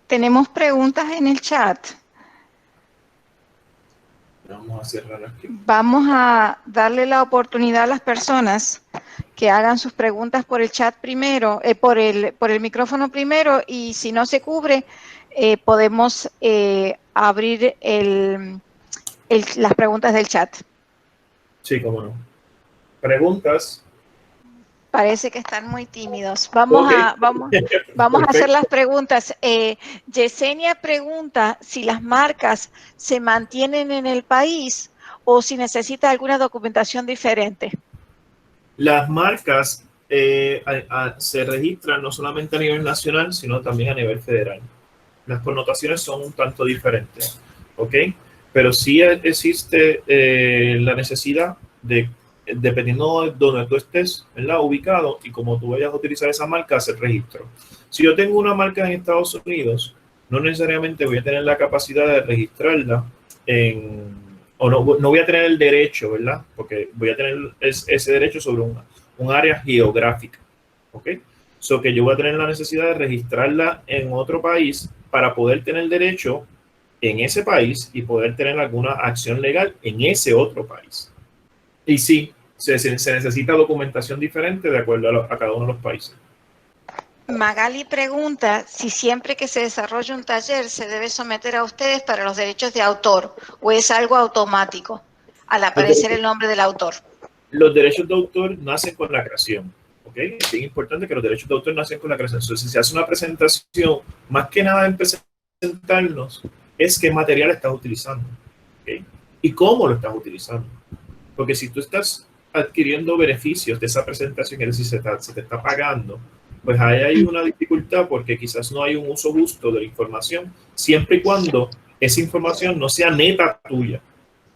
Tenemos preguntas en el chat. Vamos a cerrar aquí. Vamos a darle la oportunidad a las personas que hagan sus preguntas por el chat primero, por el micrófono primero, y si no se cubre, podemos abrir las preguntas del chat. Sí, cómo no. Preguntas. Parece que están muy tímidos. Vamos a hacer las preguntas. Yesenia pregunta si las marcas se mantienen en el país o si necesita alguna documentación diferente. Las marcas se registran no solamente a nivel nacional, sino también a nivel federal. Las connotaciones son un tanto diferentes, ¿ok? Pero sí existe la necesidad de, dependiendo de donde tú estés, ¿verdad?, ubicado y como tú vayas a utilizar esa marca, hacer registro. Si yo tengo una marca en Estados Unidos, no necesariamente voy a tener la capacidad de registrarla o no voy a tener el derecho, ¿verdad? Porque voy a tener ese derecho sobre un área geográfica, ¿ok? So que yo voy a tener la necesidad de registrarla en otro país para poder tener derecho en ese país y poder tener alguna acción legal en ese otro país. Y sí, se necesita documentación diferente de acuerdo a cada uno de los países. Magali pregunta si siempre que se desarrolla un taller se debe someter a ustedes para los derechos de autor o es algo automático al aparecer el nombre del autor. Los derechos de autor nacen con la creación, ¿ok? Es bien importante que los derechos de autor nacen con la creación. Entonces, si se hace una presentación, más que nada en presentarnos, es qué material estás utilizando, ¿ok? Y cómo lo estás utilizando. Porque si tú estás adquiriendo beneficios de esa presentación, es decir, se te está pagando, pues ahí hay una dificultad porque quizás no hay un uso justo de la información, siempre y cuando esa información no sea neta tuya.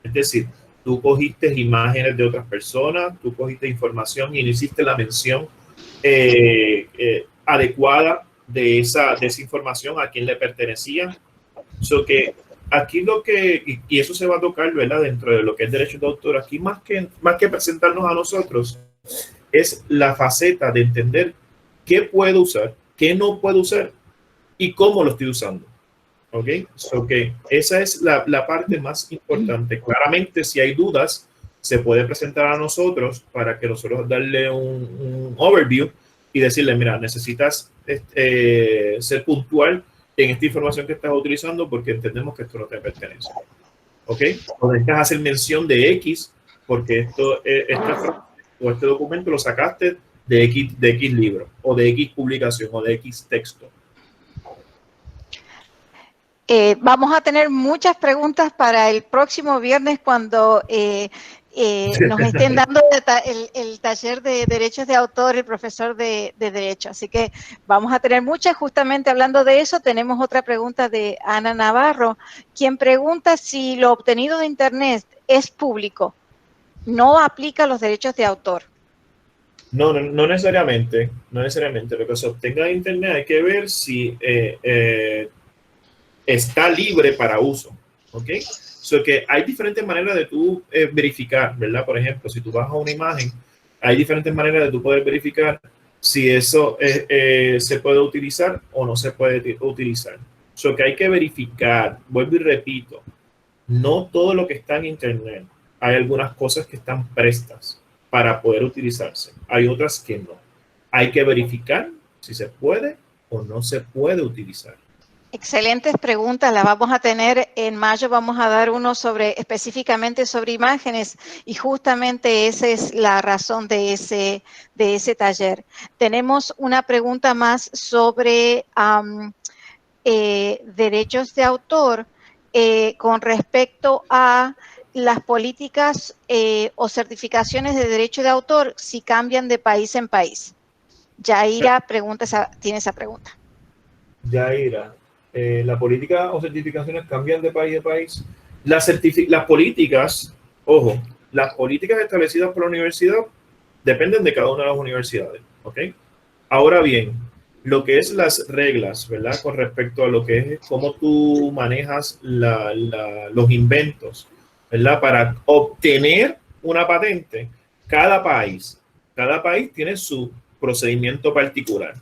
Es decir, tú cogiste imágenes de otras personas, tú cogiste información y no hiciste la mención adecuada de esa información, a quién le pertenecía. So que aquí y eso se va a tocar, ¿verdad? Dentro de lo que es derecho de autor, aquí más que presentarnos a nosotros, es la faceta de entender qué puedo usar, qué no puedo usar y cómo lo estoy usando. ¿Ok? So que esa es la parte más importante. Claramente, si hay dudas, se puede presentar a nosotros para que nosotros darle un overview y decirle, mira, necesitas ser puntual en esta información que estás utilizando porque entendemos que esto no te pertenece. ¿Ok? O necesitas hacer mención de X porque este documento lo sacaste de X libro o de X publicación o de X texto. Vamos a tener muchas preguntas para el próximo viernes cuando nos estén dando el taller de derechos de autor, el profesor de derecho. Así que vamos a tener muchas. Justamente hablando de eso, tenemos otra pregunta de Ana Navarro, quien pregunta si lo obtenido de Internet es público. No aplica los derechos de autor. No necesariamente. No necesariamente. Lo que se obtenga de Internet hay que ver si está libre para uso. ¿Ok? So que hay diferentes maneras de tú verificar, ¿verdad? Por ejemplo, si tú vas a una imagen, hay diferentes maneras de tú poder verificar si eso se puede utilizar o no se puede utilizar. So que hay que verificar, vuelvo y repito, no todo lo que está en Internet. Hay algunas cosas que están prestas para poder utilizarse. Hay otras que no. Hay que verificar si se puede o no se puede utilizar. Excelentes preguntas, las vamos a tener en mayo, vamos a dar uno específicamente sobre imágenes y justamente esa es la razón de ese taller. Tenemos una pregunta más sobre derechos de autor con respecto a las políticas o certificaciones de derecho de autor si cambian de país en país. Yaira tiene esa pregunta. Yaira. La política o certificaciones cambian de país. Las políticas, ojo, las políticas establecidas por la universidad dependen de cada una de las universidades, ¿ok? Ahora bien, lo que es las reglas, ¿verdad? Con respecto a lo que es cómo tú manejas los inventos, ¿verdad? Para obtener una patente, cada país tiene su procedimiento particular.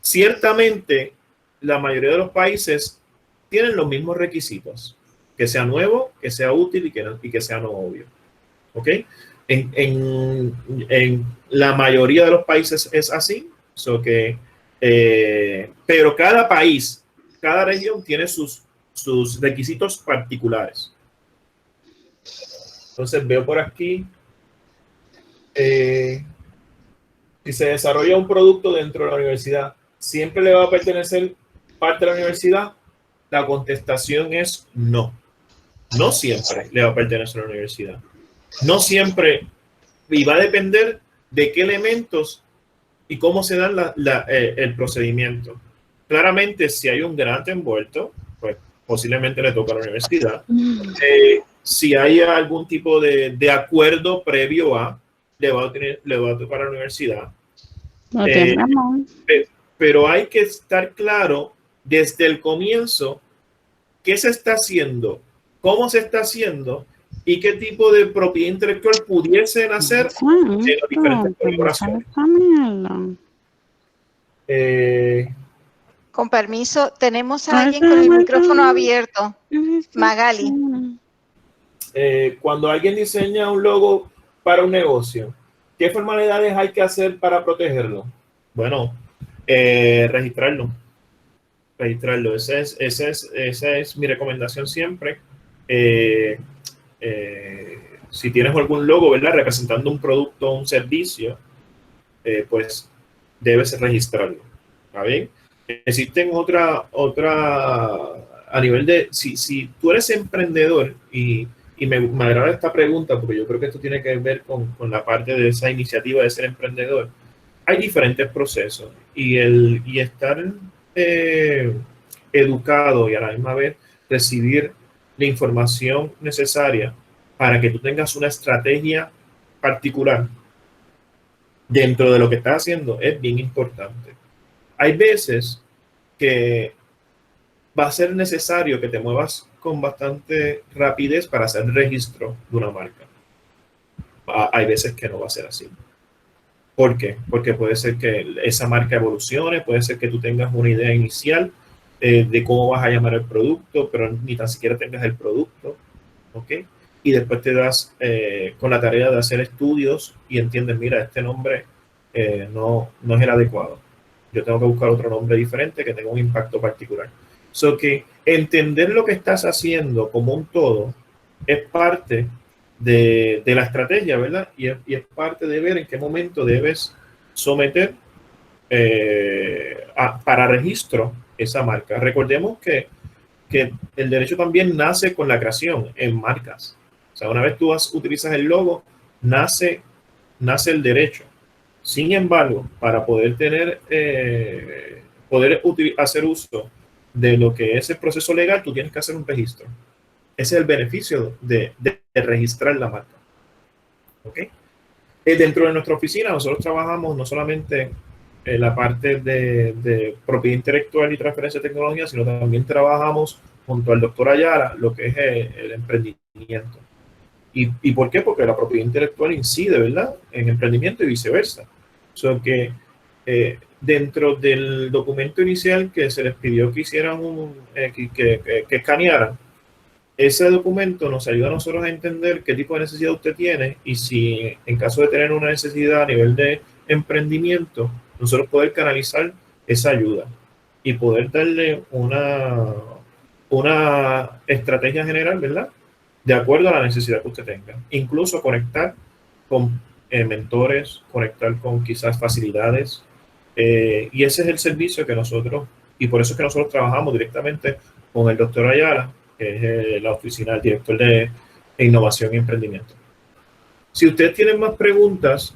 Ciertamente, la mayoría de los países tienen los mismos requisitos, que sea nuevo, que sea útil y que sea no obvio. ¿Ok? En la mayoría de los países es así, pero cada país, cada región tiene sus requisitos particulares. Entonces veo por aquí, si se desarrolla un producto dentro de la universidad, ¿siempre le va a pertenecer parte de la universidad? La contestación es no. No siempre le va a pertenecer a la universidad. No siempre, y va a depender de qué elementos y cómo se da el procedimiento. Claramente, si hay un grante envuelto, pues posiblemente le toca a la universidad. Si hay algún tipo de acuerdo previo le va a tocar a la universidad. Pero hay que estar claro desde el comienzo qué se está haciendo, cómo se está haciendo y qué tipo de propiedad intelectual pudiesen hacer en las diferentes colaboraciones. Con permiso, tenemos a alguien con el micrófono abierto. Magali. Cuando alguien diseña un logo para un negocio, ¿qué formalidades hay que hacer para protegerlo? Bueno, registrarlo. Esa es mi recomendación siempre. Si tienes algún logo, ¿verdad? Representando un producto o un servicio, pues debes registrarlo. ¿Está bien? Existen otra a nivel de, si tú eres emprendedor y me agrada esta pregunta porque yo creo que esto tiene que ver con la parte de esa iniciativa de ser emprendedor. Hay diferentes procesos y estar educado y a la misma vez recibir la información necesaria para que tú tengas una estrategia particular dentro de lo que estás haciendo es bien importante. Hay veces que va a ser necesario que te muevas con bastante rapidez para hacer registro de una marca. Hay veces que no va a ser así. ¿Por qué? Porque puede ser que esa marca evolucione, puede ser que tú tengas una idea inicial de cómo vas a llamar el producto, pero ni tan siquiera tengas el producto, ¿ok? Y después te das con la tarea de hacer estudios y entiendes, mira, este nombre no es el adecuado. Yo tengo que buscar otro nombre diferente que tenga un impacto particular. So que entender lo que estás haciendo como un todo es parte de la estrategia, ¿verdad? Y es parte de ver en qué momento debes someter para registro esa marca. Recordemos que el derecho también nace con la creación en marcas. O sea, una vez tú utilizas el logo, nace el derecho. Sin embargo, para poder tener, hacer uso de lo que es el proceso legal, tú tienes que hacer un registro. Ese es el beneficio de registrar la marca. ¿Ok? Dentro de nuestra oficina, nosotros trabajamos no solamente en la parte de propiedad intelectual y transferencia de tecnología, sino también trabajamos junto al doctor Ayala lo que es el emprendimiento. ¿Y por qué? Porque la propiedad intelectual incide, ¿verdad?, en emprendimiento y viceversa. So que dentro del documento inicial que se les pidió que hicieran que escanearan, ese documento nos ayuda a nosotros a entender qué tipo de necesidad usted tiene y si en caso de tener una necesidad a nivel de emprendimiento, nosotros poder canalizar esa ayuda y poder darle una estrategia general, ¿verdad?, de acuerdo a la necesidad que usted tenga. Incluso conectar con mentores, conectar con quizás facilidades. Y ese es el servicio que nosotros, y por eso es que nosotros trabajamos directamente con el doctor Ayala, que es la oficina del director de Innovación y Emprendimiento. Si ustedes tienen más preguntas.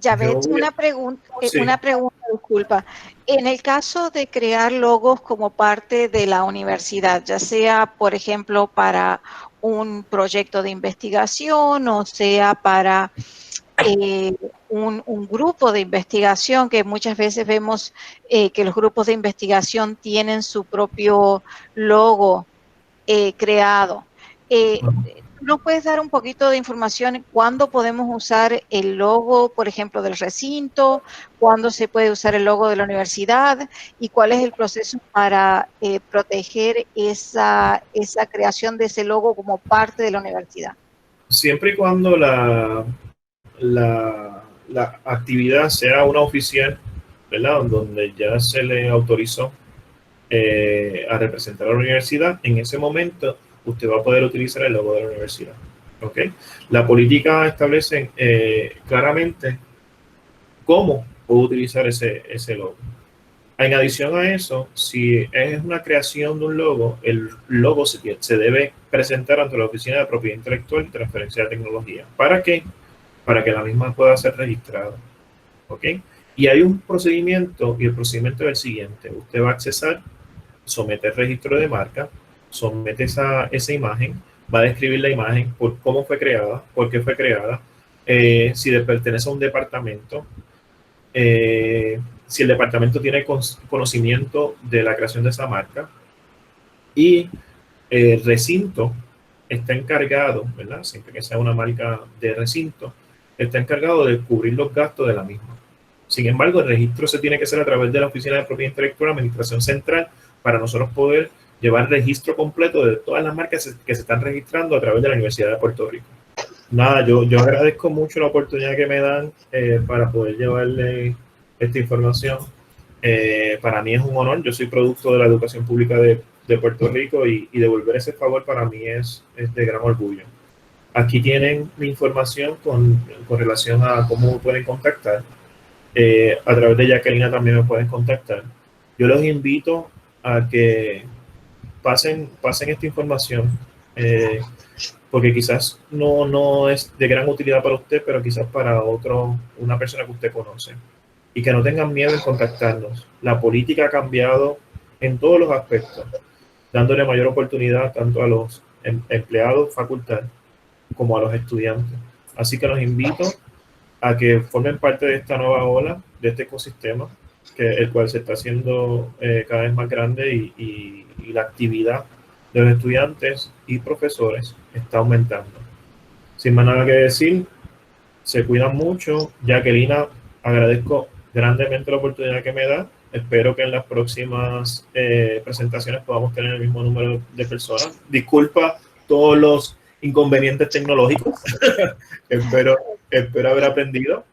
Javed, una pregunta, disculpa. En el caso de crear logos como parte de la universidad, ya sea, por ejemplo, para un proyecto de investigación o sea para un grupo de investigación, que muchas veces vemos que los grupos de investigación tienen su propio logo creado. ¿Nos puedes dar un poquito de información cuándo podemos usar el logo, por ejemplo, del recinto? ¿Cuándo se puede usar el logo de la universidad? ¿Y cuál es el proceso para proteger esa creación de ese logo como parte de la universidad? Siempre y cuando la actividad sea una oficial, ¿verdad?, donde ya se le autorizó a representar a la universidad, en ese momento usted va a poder utilizar el logo de la universidad. ¿Ok? La política establece claramente cómo puedo utilizar ese logo. En adición a eso, si es una creación de un logo, el logo se debe presentar ante la Oficina de Propiedad Intelectual y Transferencia de Tecnología. ¿Para qué? Para que la misma pueda ser registrada. ¿Ok? Y hay un procedimiento, y el procedimiento es el siguiente. Usted va a accesar, somete el registro de marca, somete esa imagen, va a describir la imagen, por cómo fue creada, por qué fue creada, si pertenece a un departamento, si el departamento tiene conocimiento de la creación de esa marca, y el recinto está encargado, ¿verdad?, siempre que sea una marca de recinto, está encargado de cubrir los gastos de la misma. Sin embargo, el registro se tiene que hacer a través de la Oficina de Propiedad Intelectual, Administración Central, para nosotros poder llevar registro completo de todas las marcas que se están registrando a través de la Universidad de Puerto Rico. Nada, yo agradezco mucho la oportunidad que me dan para poder llevarle esta información. Para mí es un honor. Yo soy producto de la educación pública de Puerto Rico y devolver ese favor para mí es de gran orgullo. Aquí tienen mi información con relación a cómo pueden contactar. A través de Jacqueline también me pueden contactar. Yo los invito a que pasen esta información, porque quizás no es de gran utilidad para usted, pero quizás para una persona que usted conoce. Y que no tengan miedo en contactarnos. La política ha cambiado en todos los aspectos, dándole mayor oportunidad tanto a los empleados, facultad, como a los estudiantes. Así que los invito a que formen parte de esta nueva ola, de este ecosistema, el cual se está haciendo cada vez más grande y la actividad de los estudiantes y profesores está aumentando. Sin más nada que decir, se cuidan mucho. Jacquelina, agradezco grandemente la oportunidad que me da. Espero que en las próximas presentaciones podamos tener el mismo número de personas. Disculpa todos los inconvenientes tecnológicos. espero haber aprendido.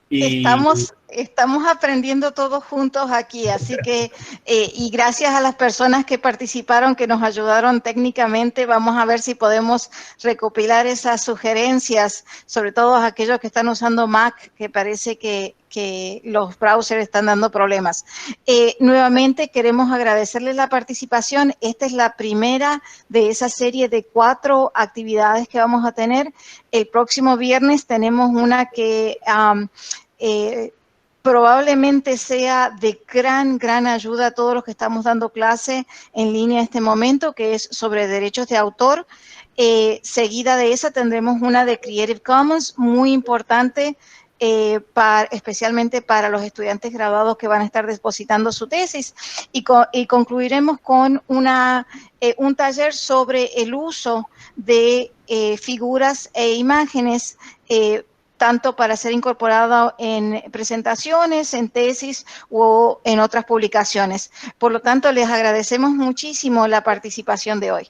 Estamos aprendiendo todos juntos aquí, así que, y gracias a las personas que participaron, que nos ayudaron técnicamente, vamos a ver si podemos recopilar esas sugerencias, sobre todo aquellos que están usando Mac, que parece que los browsers están dando problemas. Nuevamente queremos agradecerles la participación. Esta es la primera de esa serie de 4 actividades que vamos a tener. El próximo viernes tenemos una que probablemente sea de gran ayuda a todos los que estamos dando clase en línea en este momento, que es sobre derechos de autor. Seguida de esa tendremos una de Creative Commons, muy importante, especialmente para los estudiantes graduados que van a estar depositando su tesis. Y concluiremos con un taller sobre el uso de figuras e imágenes tanto para ser incorporado en presentaciones, en tesis o en otras publicaciones. Por lo tanto, les agradecemos muchísimo la participación de hoy.